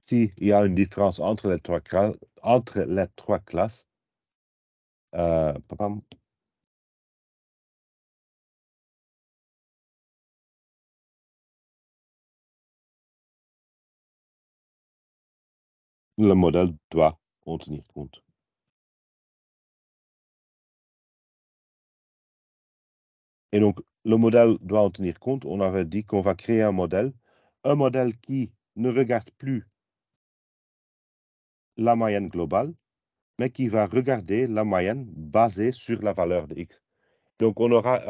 s'il y a une différence entre les trois classes, le modèle doit en tenir compte. Et donc, le modèle doit en tenir compte. On avait dit qu'on va créer un modèle qui ne regarde plus la moyenne globale, mais qui va regarder la moyenne basée sur la valeur de X. Donc, on aura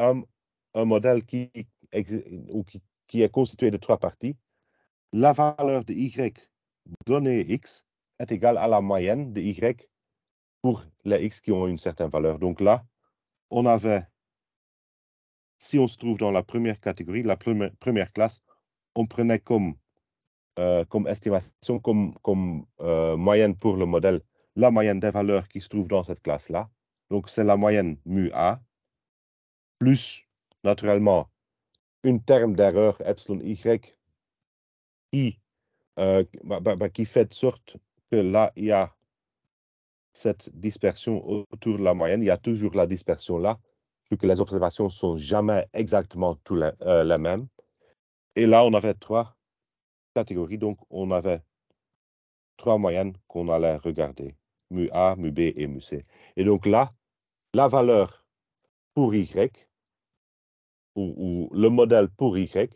un modèle qui est constitué de trois parties. La valeur de Y donnée X est égale à la moyenne de Y pour les X qui ont une certaine valeur. Donc là, on avait, si on se trouve dans la première catégorie, la première classe, on prenait comme estimation, comme moyenne pour le modèle, la moyenne des valeurs qui se trouvent dans cette classe-là. Donc, c'est la moyenne mu A, plus, naturellement, une terme d'erreur epsilon Y qui fait de sorte que là, il y a cette dispersion autour de la moyenne. Il y a toujours la dispersion là, vu que les observations ne sont jamais exactement les mêmes. Et là, on avait trois catégories, donc on avait trois moyennes qu'on allait regarder, mu A, mu B et mu C. Et donc là, la valeur pour Y, ou le modèle pour Y,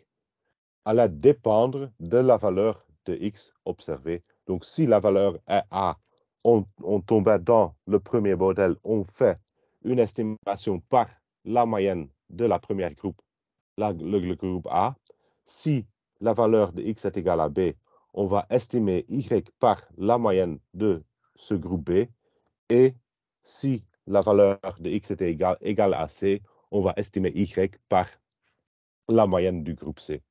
allait dépendre de la valeur de X observée. Donc si la valeur est A, on tombait dans le premier modèle, on fait une estimation par la moyenne de la première groupe, le groupe A. Si la valeur de X est égale à B, on va estimer Y par la moyenne de ce groupe B. Et si la valeur de X était égale à C, on va estimer Y par la moyenne du groupe C.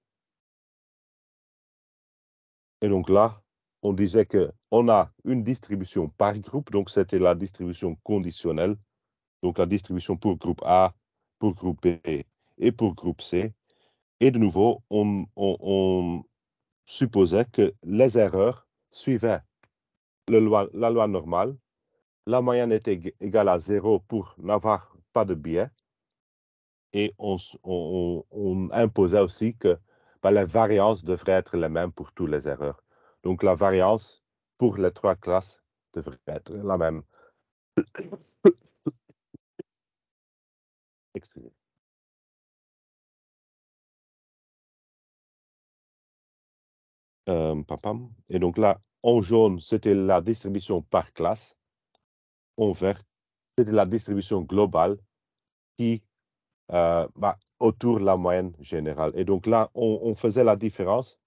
Et donc là, on disait qu'on a une distribution par groupe, donc c'était la distribution conditionnelle, donc la distribution pour groupe A, pour groupe B et pour groupe C. Et de nouveau, on supposait que les erreurs suivaient la loi normale. La moyenne était égale à 0 pour n'avoir pas de biais. Et on imposait aussi que la variance devrait être la même pour toutes les erreurs. Donc, la variance pour les trois classes devrait être la même. Excusez. Et donc là, en jaune, c'était la distribution par classe. En vert, c'était la distribution globale qui autour de la moyenne générale. Et donc là, on faisait la différence,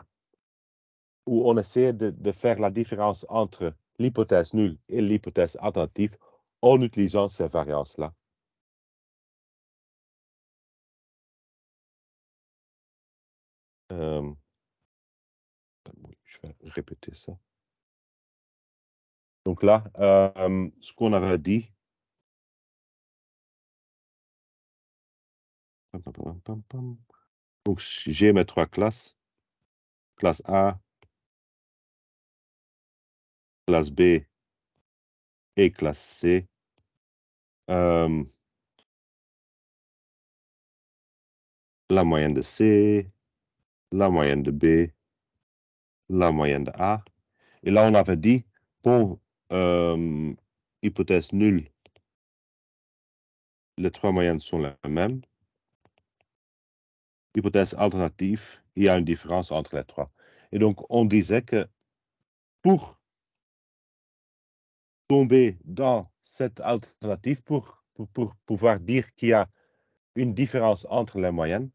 ou on essayait de faire la différence entre l'hypothèse nulle et l'hypothèse alternative en utilisant ces variances-là. Je vais répéter ça. Donc là, ce qu'on avait dit, donc j'ai mes trois classes, classe A, classe B et classe C. La moyenne de C, la moyenne de B, la moyenne de A. Et là, on avait dit, pour hypothèse nulle, les trois moyennes sont les mêmes. Hypothèse alternative, il y a une différence entre les trois. Et donc, on disait que pour tomber dans cette alternative, pour pouvoir dire qu'il y a une différence entre les moyennes,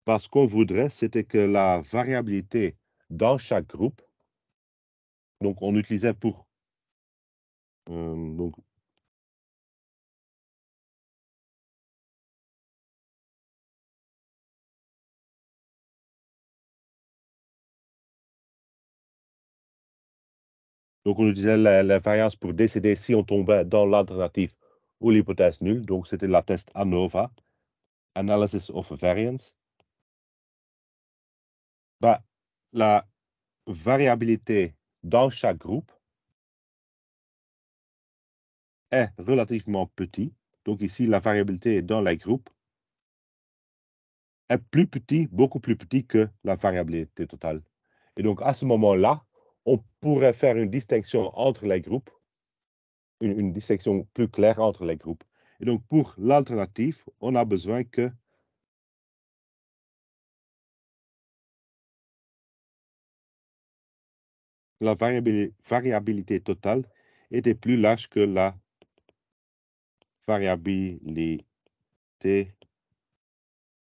parce qu'on voudrait, c'était que la variabilité dans chaque groupe, donc on utilisait pour... donc on utilisait la variance pour décider si on tombait dans l'alternative ou l'hypothèse nulle. Donc, c'était la test ANOVA, Analysis of Variance. La variabilité dans chaque groupe est relativement petite. Donc, ici, la variabilité dans les groupes est plus petit, beaucoup plus petit que la variabilité totale. Et donc, à ce moment-là, on pourrait faire une distinction entre les groupes, une distinction plus claire entre les groupes. Et donc, pour l'alternative, on a besoin que la variabilité totale était plus large que la variabilité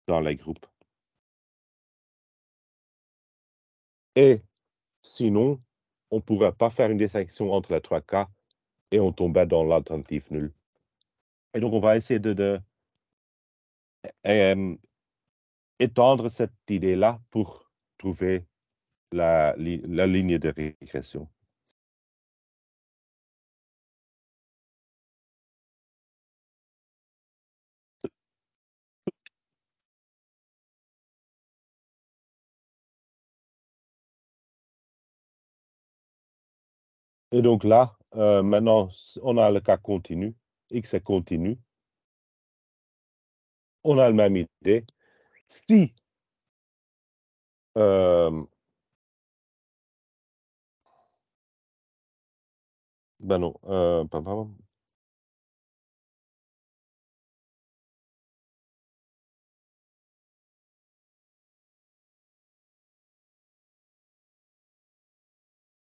dans les groupes. Et sinon, on ne pourrait pas faire une distinction entre les trois cas et on tombait dans l'alternative nulle. Et donc, on va essayer de étendre cette idée-là pour trouver la ligne de régression. Et donc là, maintenant, on a le cas continu. X est continu. On a la même idée. Si ben non,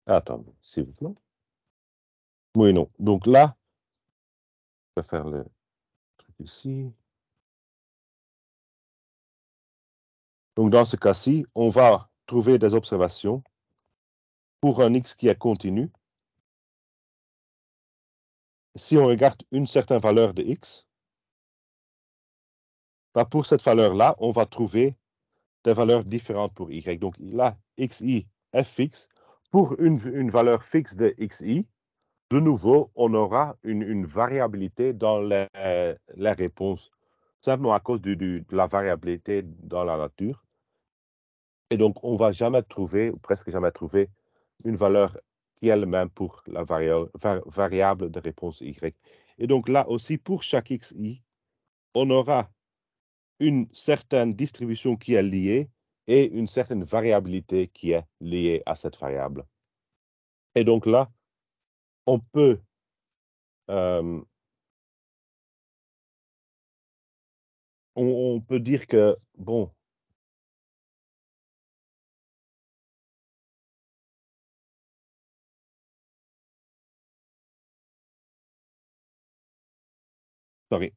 attendez, s'il vous plaît. Oui, non. Donc là, je vais faire le truc ici. Donc dans ce cas-ci, on va trouver des observations pour un X qui est continu. Si on regarde une certaine valeur de X, pour cette valeur-là, on va trouver des valeurs différentes pour Y. Donc là, XI est fixe. Pour une valeur fixe de XI, de nouveau, on aura une variabilité dans les réponses, simplement à cause de la variabilité dans la nature. Et donc, on ne va jamais trouver, ou presque jamais trouver, une valeur qui est la même pour la variable de réponse Y. Et donc là aussi, pour chaque XI, on aura une certaine distribution qui est liée et une certaine variabilité qui est liée à cette variable. Et donc là, on peut on peut dire que, bon, sorry,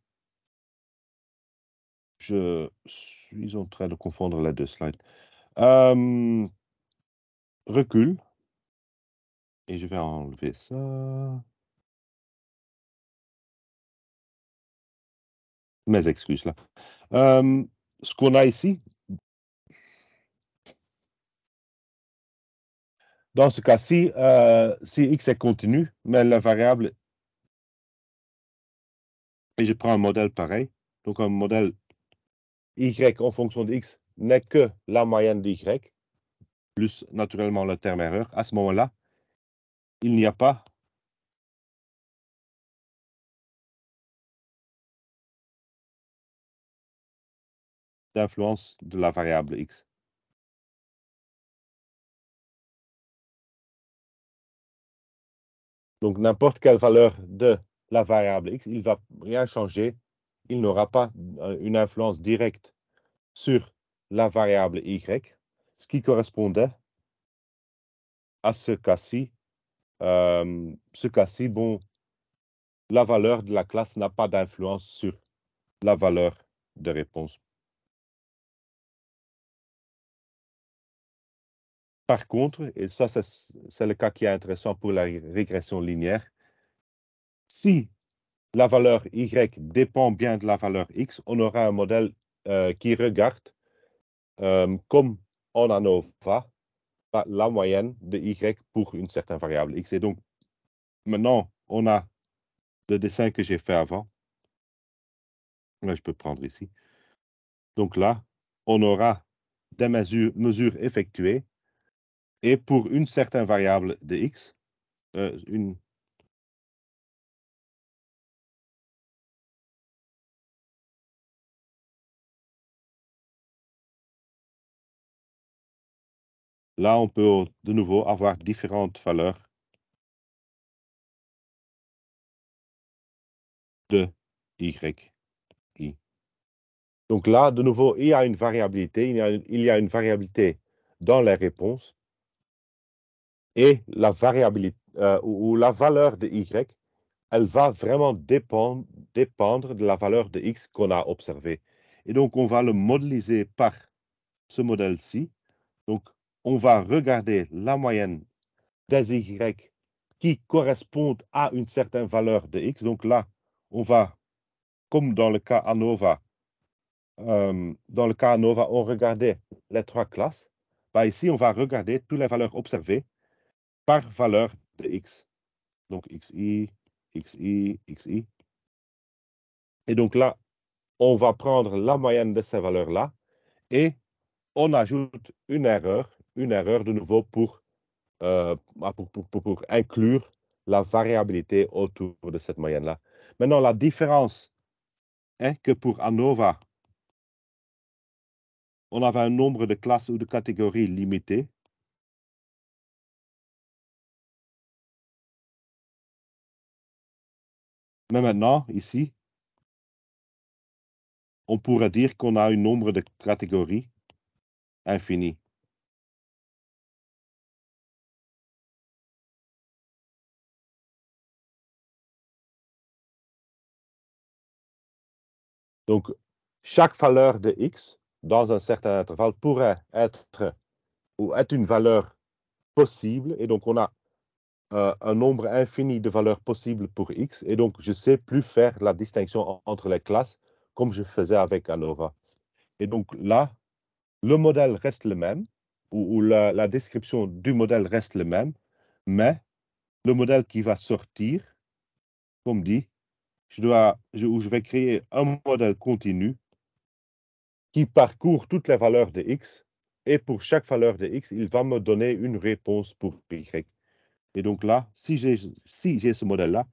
je suis en train de confondre les 2 slides. Recule et je vais enlever ça. Mes excuses là. Ce qu'on a ici, dans ce cas-ci, si x est continu, mais la variable, et je prends un modèle pareil, donc un modèle y en fonction de x n'est que la moyenne d'y, plus naturellement le terme erreur. À ce moment-là, il n'y a pas d'influence de la variable x. Donc, n'importe quelle valeur de la variable x, il ne va rien changer. Il n'aura pas une influence directe sur la variable y, ce qui correspondait à ce cas-ci. Ce cas-ci, bon, la valeur de la classe n'a pas d'influence sur la valeur de réponse. Par contre, et ça c'est le cas qui est intéressant pour la régression linéaire, si la valeur y dépend bien de la valeur x, on aura un modèle qui regarde, comme en ANOVA, la moyenne de y pour une certaine variable x. Et donc, maintenant, on a le dessin que j'ai fait avant. Là, je peux prendre ici. Donc là, on aura des mesures effectuées. Et pour une certaine variable de x, là, on peut de nouveau avoir différentes valeurs de y. Donc là, de nouveau, il y a une variabilité, il y a une variabilité dans les réponses et la variabilité ou la valeur de y, elle va vraiment dépendre de la valeur de x qu'on a observée. Et donc, on va le modéliser par ce modèle-ci. Donc, on va regarder la moyenne des y qui correspondent à une certaine valeur de x. Donc là, on va, comme dans le cas ANOVA, on regardait les 3 classes. Bah, ici, on va regarder toutes les valeurs observées par valeur de x. Donc xi, xi, xi. Et donc là, on va prendre la moyenne de ces valeurs-là et on ajoute une erreur de nouveau pour inclure la variabilité autour de cette moyenne-là. Maintenant, la différence est que pour ANOVA, on avait un nombre de classes ou de catégories limité. Mais maintenant, ici, on pourrait dire qu'on a un nombre de catégories infini. Donc, chaque valeur de x dans un certain intervalle pourrait être une valeur possible. Et donc, on a un nombre infini de valeurs possibles pour x. Et donc, je ne sais plus faire la distinction entre les classes comme je faisais avec ANOVA. Et donc là, le modèle reste le même, ou la description du modèle reste le même, mais le modèle qui va sortir, comme dit, je vais créer un modèle continu qui parcourt toutes les valeurs de x, et pour chaque valeur de x, il va me donner une réponse pour y. Et donc là, si j'ai ce modèle-là,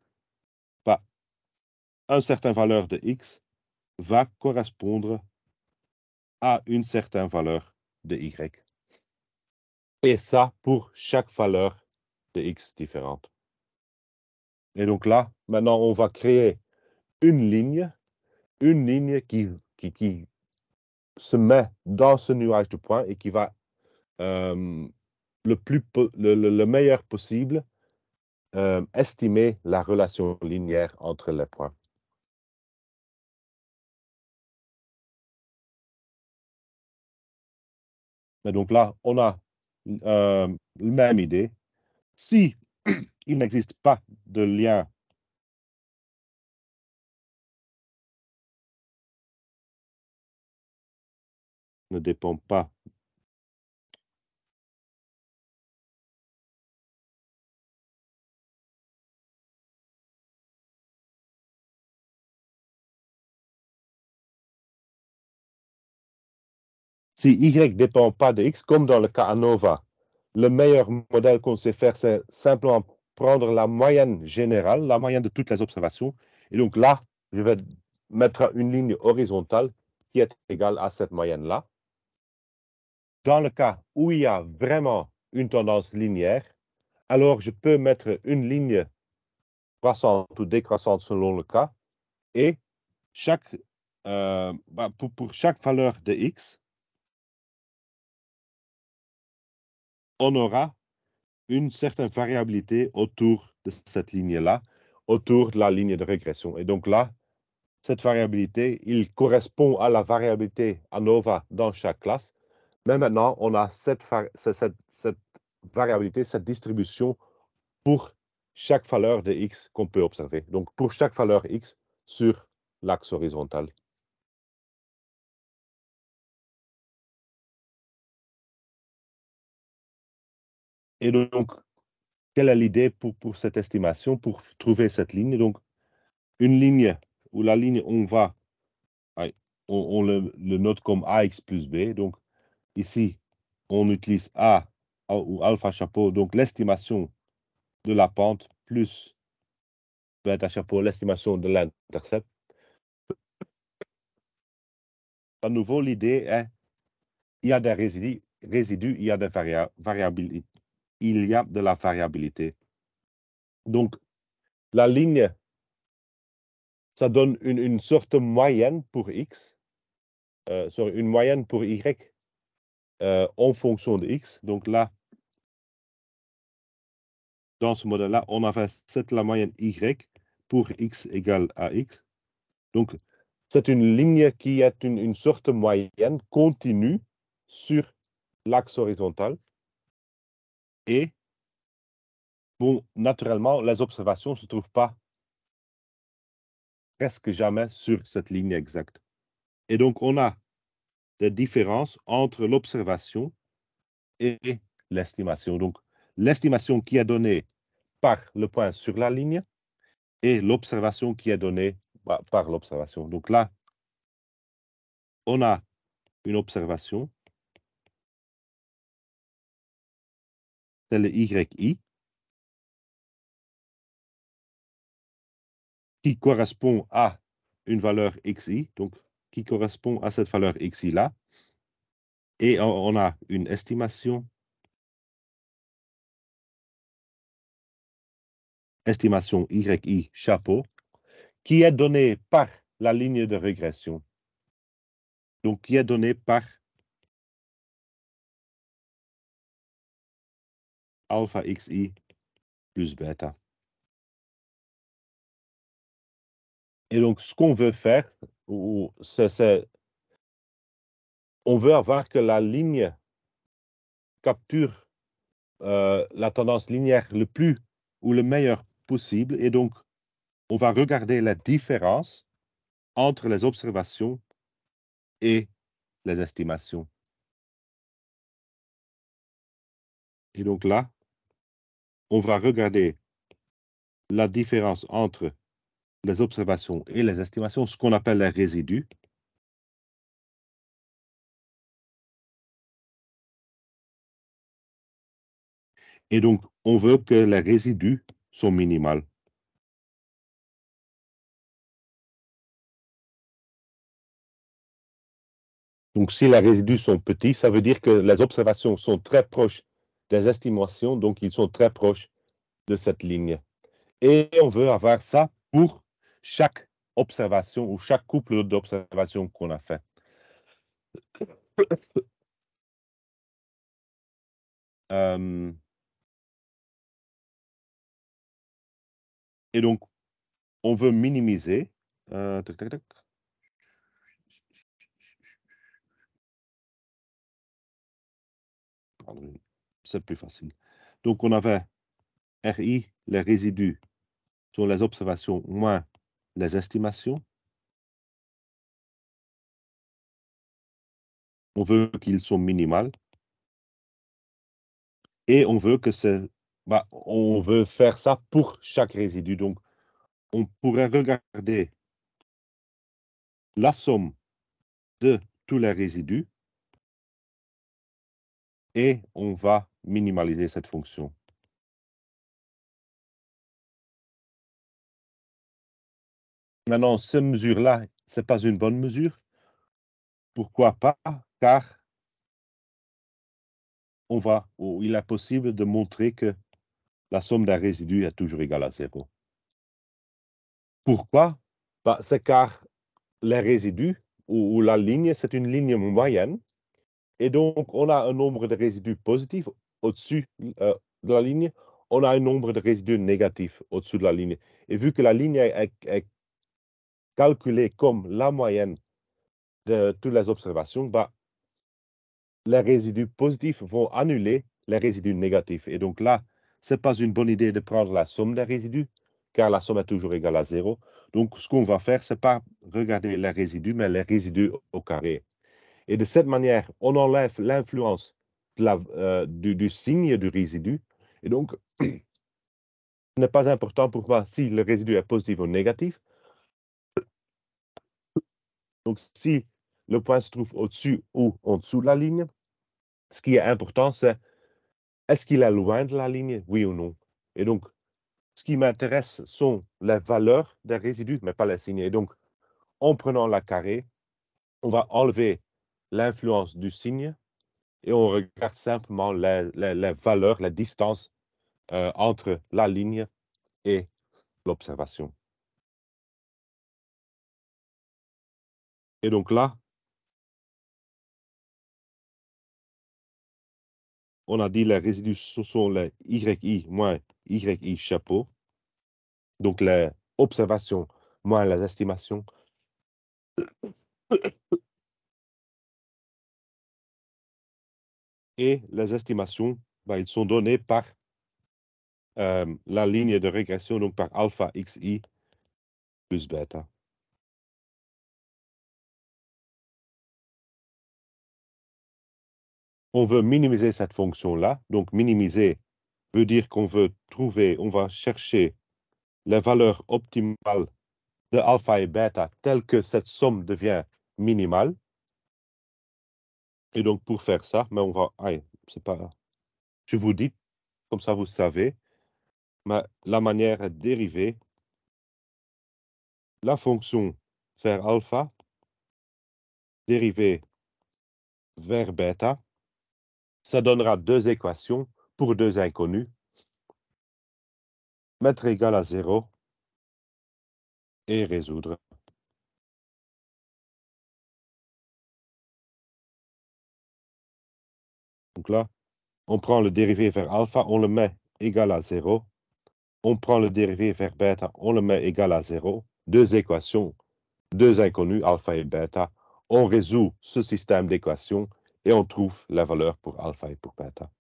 bah, une certaine valeur de x va correspondre à une certaine valeur de y. Et ça pour chaque valeur de x différente. Et donc là, maintenant, on va créer une ligne qui se met dans ce nuage de points et qui va le meilleur possible estimer la relation linéaire entre les points. Et donc là, on a la même idée. Si il n'existe pas de lien ne dépend pas si y ne dépend pas de x, comme dans le cas ANOVA, le meilleur modèle qu'on sait faire, c'est simplement prendre la moyenne générale, la moyenne de toutes les observations. Et donc là, je vais mettre une ligne horizontale qui est égale à cette moyenne-là. Dans le cas où il y a vraiment une tendance linéaire, alors je peux mettre une ligne croissante ou décroissante selon le cas. Et pour chaque valeur de x, on aura une certaine variabilité autour de cette ligne-là, autour de la ligne de régression. Et donc là, cette variabilité, il correspond à la variabilité ANOVA dans chaque classe. Mais maintenant, on a cette variabilité, cette distribution pour chaque valeur de x qu'on peut observer. Donc, pour chaque valeur x sur l'axe horizontal. Et donc, quelle est l'idée pour cette estimation, pour trouver cette ligne? Donc, une ligne où la ligne, on le note comme ax plus b. Donc, ici, on utilise a ou alpha chapeau, donc l'estimation de la pente plus bêta chapeau, l'estimation de l'intercept. À nouveau, l'idée est, il y a des résidus, il y a des variabilités. Il y a de la variabilité. Donc, la ligne, ça donne une sorte de moyenne pour x, une moyenne pour y en fonction de x. Donc là, dans ce modèle-là, on avait la moyenne y pour x égale à x. Donc, c'est une ligne qui est une sorte de moyenne continue sur l'axe horizontal. Et, bon, naturellement, les observations ne se trouvent pas presque jamais sur cette ligne exacte. Et donc, on a des différences entre l'observation et l'estimation. Donc, l'estimation qui est donnée par le point sur la ligne et l'observation qui est donnée par l'observation. Donc là, on a une observation, c'est le YI, qui correspond à une valeur XI, donc qui correspond à cette valeur XI-là. Et on a une estimation YI chapeau, qui est donnée par la ligne de régression. Donc, qui est donnée par alpha XI plus bêta. Et donc, ce qu'on veut faire, c'est on veut avoir que la ligne capture la tendance linéaire le plus ou le meilleur possible. Et donc, on va regarder la différence entre les observations et les estimations. Et donc là, on va regarder la différence entre les observations et les estimations, ce qu'on appelle les résidus. Et donc, on veut que les résidus sont minimales. Donc, Donc, si les résidus sont petits, ça veut dire que les observations sont très proches des estimations, donc ils sont très proches de cette ligne. Et on veut avoir ça pour chaque observation ou chaque couple d'observations qu'on a fait. Et donc, on veut minimiser. C'est plus facile. Donc, on avait RI, les résidus sont les observations moins les estimations. On veut qu'ils soient minimales. Et on veut que on veut faire ça pour chaque résidu. Donc, on pourrait regarder la somme de tous les résidus et on va minimaliser cette fonction. Maintenant, cette mesure-là, ce n'est pas une bonne mesure. Pourquoi pas? Car il est possible de montrer que la somme d'un résidu est toujours égale à 0. Pourquoi? C'est car les résidus ou la ligne, c'est une ligne moyenne. Et donc, on a un nombre de résidus positifs au-dessus de la ligne. On a un nombre de résidus négatifs au-dessus de la ligne. Et vu que la ligne est calculée comme la moyenne de toutes les observations, les résidus positifs vont annuler les résidus négatifs. Et donc là, ce n'est pas une bonne idée de prendre la somme des résidus, car la somme est toujours égale à 0. Donc, ce qu'on va faire, ce n'est pas regarder les résidus, mais les résidus au carré. Et de cette manière, on enlève l'influence du signe du résidu. Et donc, ce n'est pas important pour moi si le résidu est positif ou négatif. Donc, si le point se trouve au-dessus ou en dessous de la ligne, ce qui est important, c'est est-ce qu'il est loin de la ligne, oui ou non. Et donc, ce qui m'intéresse sont les valeurs des résidus, mais pas les signes. Et donc, en prenant la carré, on va enlever l'influence du signe et on regarde simplement les valeurs, la distance entre la ligne et l'observation. Et donc là, on a dit les résidus, ce sont les YI moins YI chapeau. Donc les observations moins les estimations. Et les estimations, ils sont données par la ligne de régression, donc par alpha XI plus bêta. On veut minimiser cette fonction-là. Donc, minimiser veut dire qu'on veut trouver, on va chercher les valeurs optimales de alpha et bêta telles que cette somme devient minimale. Et donc, pour faire ça, mais on va... c'est pas... Je vous dis, comme ça vous savez, mais la manière est dériver la fonction vers alpha, dériver vers bêta. Ça donnera deux équations pour deux inconnus. Mettre égal à 0 et résoudre. Donc là, on prend le dérivé vers alpha, on le met égal à 0. On prend le dérivé vers bêta, on le met égal à 0. Deux équations, deux inconnus, alpha et bêta. On résout ce système d'équations et on trouve la valeur pour alpha et pour bêta.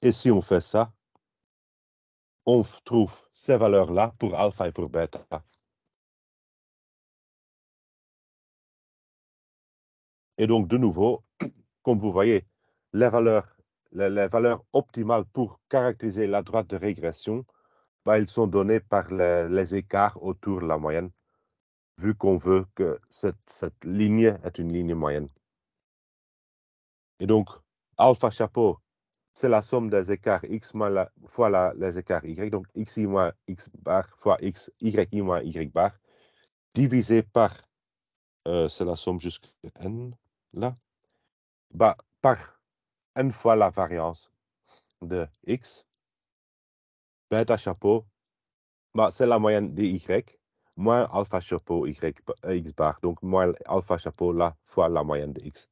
Et si on fait ça, on trouve ces valeurs-là pour alpha et pour bêta. Et donc, de nouveau, comme vous voyez, les valeurs optimales pour caractériser la droite de régression, ils sont donnés par les écarts autour de la moyenne, vu qu'on veut que cette ligne est une ligne moyenne. Et donc, alpha chapeau, c'est la somme des écarts x fois les écarts y, donc xi moins x bar fois y moins y bar. divisé par, c'est la somme jusqu'à n, là, bah, par n fois la variance de x, bêta chapeau, bah, c'est la moyenne de y, moins alpha chapeau y, x bar, donc moins alpha chapeau là fois la moyenne de x.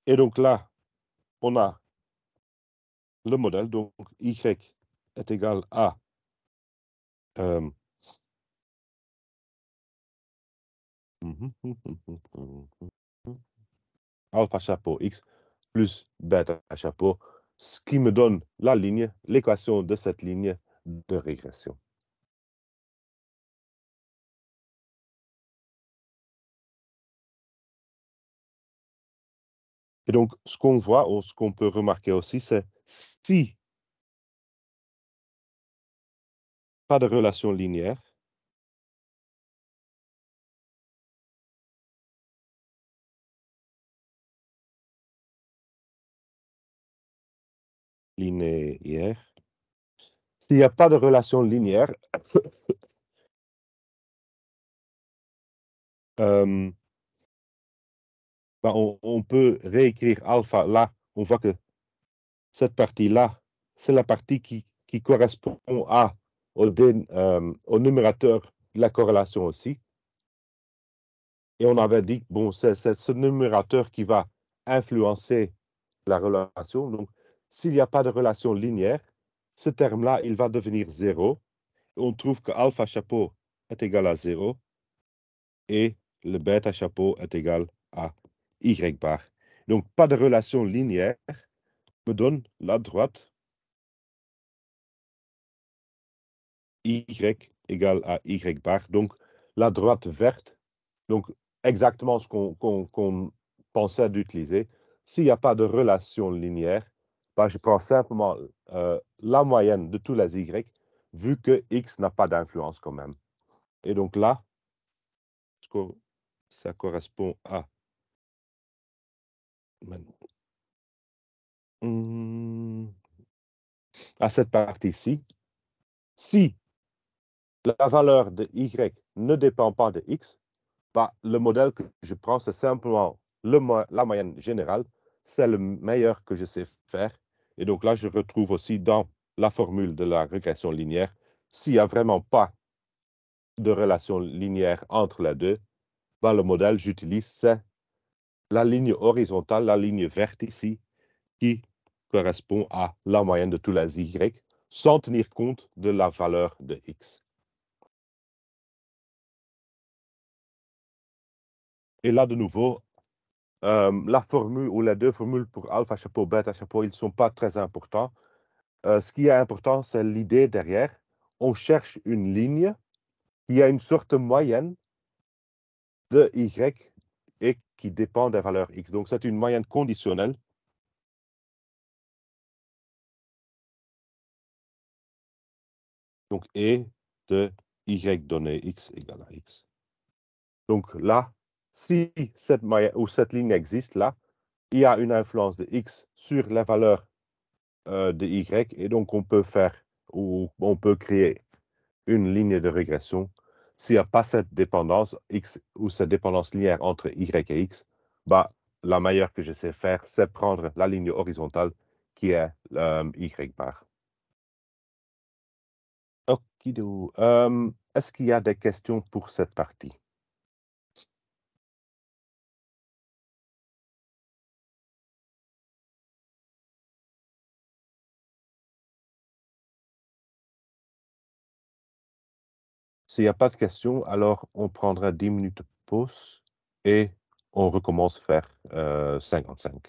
Et donc là, on a le modèle, donc y est égal à alpha chapeau x plus bêta chapeau, ce qui me donne la ligne, l'équation de cette ligne de régression. Et donc, ce qu'on voit, ou ce qu'on peut remarquer aussi, c'est si pas de relation linéaire, s'il n'y a pas de relation linéaire, bah, on peut réécrire alpha là. On voit que cette partie-là, c'est la partie qui correspond au numérateur de la corrélation aussi. Et on avait dit, bon, c'est ce numérateur qui va influencer la relation. Donc, s'il n'y a pas de relation linéaire, ce terme-là, il va devenir 0. On trouve que alpha chapeau est égal à 0 et le bêta chapeau est égal à y bar. Donc, pas de relation linéaire me donne la droite y égale à y bar. Donc, la droite verte, donc exactement ce qu'on pensait d'utiliser. S'il n'y a pas de relation linéaire, bah, je prends simplement la moyenne de tous les y, vu que x n'a pas d'influence quand même. Et donc là, ça correspond à cette partie-ci. Si la valeur de y ne dépend pas de x, bah, le modèle que je prends, c'est simplement la moyenne générale. C'est le meilleur que je sais faire. Et donc là, je retrouve aussi dans la formule de la régression linéaire, s'il n'y a vraiment pas de relation linéaire entre les deux, bah, le modèle j'utilise, c'est la ligne horizontale, la ligne verte ici, qui correspond à la moyenne de tous les y, sans tenir compte de la valeur de x. Et là, de nouveau, la formule ou les deux formules pour alpha chapeau, bêta chapeau, ils ne sont pas très importants. Ce qui est important, c'est l'idée derrière. On cherche une ligne qui a une sorte de moyenne de y et qui dépend des valeurs x. Donc, c'est une moyenne conditionnelle. Donc, et de y donné x égale à x. Donc là, si cette moyenne ou cette ligne existe là, il y a une influence de x sur la valeur de y, et donc on peut faire, ou on peut créer une ligne de régression. S'il n'y a pas cette dépendance x ou cette dépendance linéaire entre y et x, bah, la meilleure que je sais faire, c'est prendre la ligne horizontale qui est y bar. Okidou. Est-ce qu'il y a des questions pour cette partie? S'il n'y a pas de questions, alors on prendra 10 minutes de pause et on recommence vers 55.